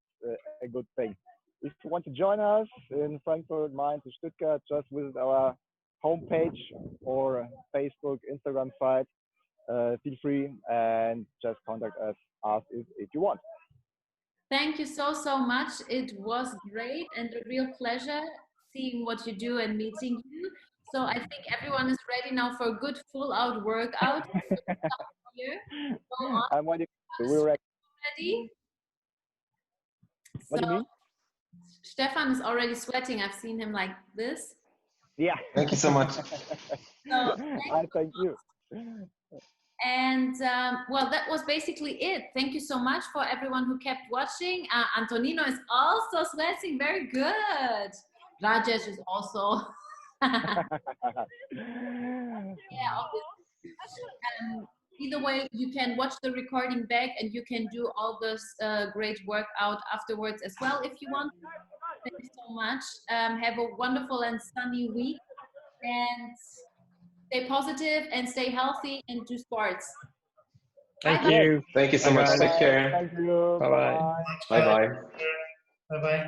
a good thing. If you want to join us in Frankfurt, Mainz, or Stuttgart, just visit our homepage or Facebook, Instagram site. Feel free and just contact us if you want. thank you so, so much. It was great and a real pleasure seeing what you do and meeting you. So I think everyone is ready now for a good full-out workout. I'm ready. We're ready. What do you mean? Stefan is already sweating. I've seen him like this. Yeah. Thank you so much. So, thank you. And well, that was basically it. Thank you so much for everyone who kept watching. Antonino is also sweating. Very good. Rajesh is also. Yeah, either way, you can watch the recording back and you can do all this great workout afterwards as well if you want. Thank you so much. Have a wonderful and sunny week. And stay positive and stay healthy and do sports. Thank you. Thank you so much. Take care. Thank you. Bye-bye. Bye-bye. Bye-bye.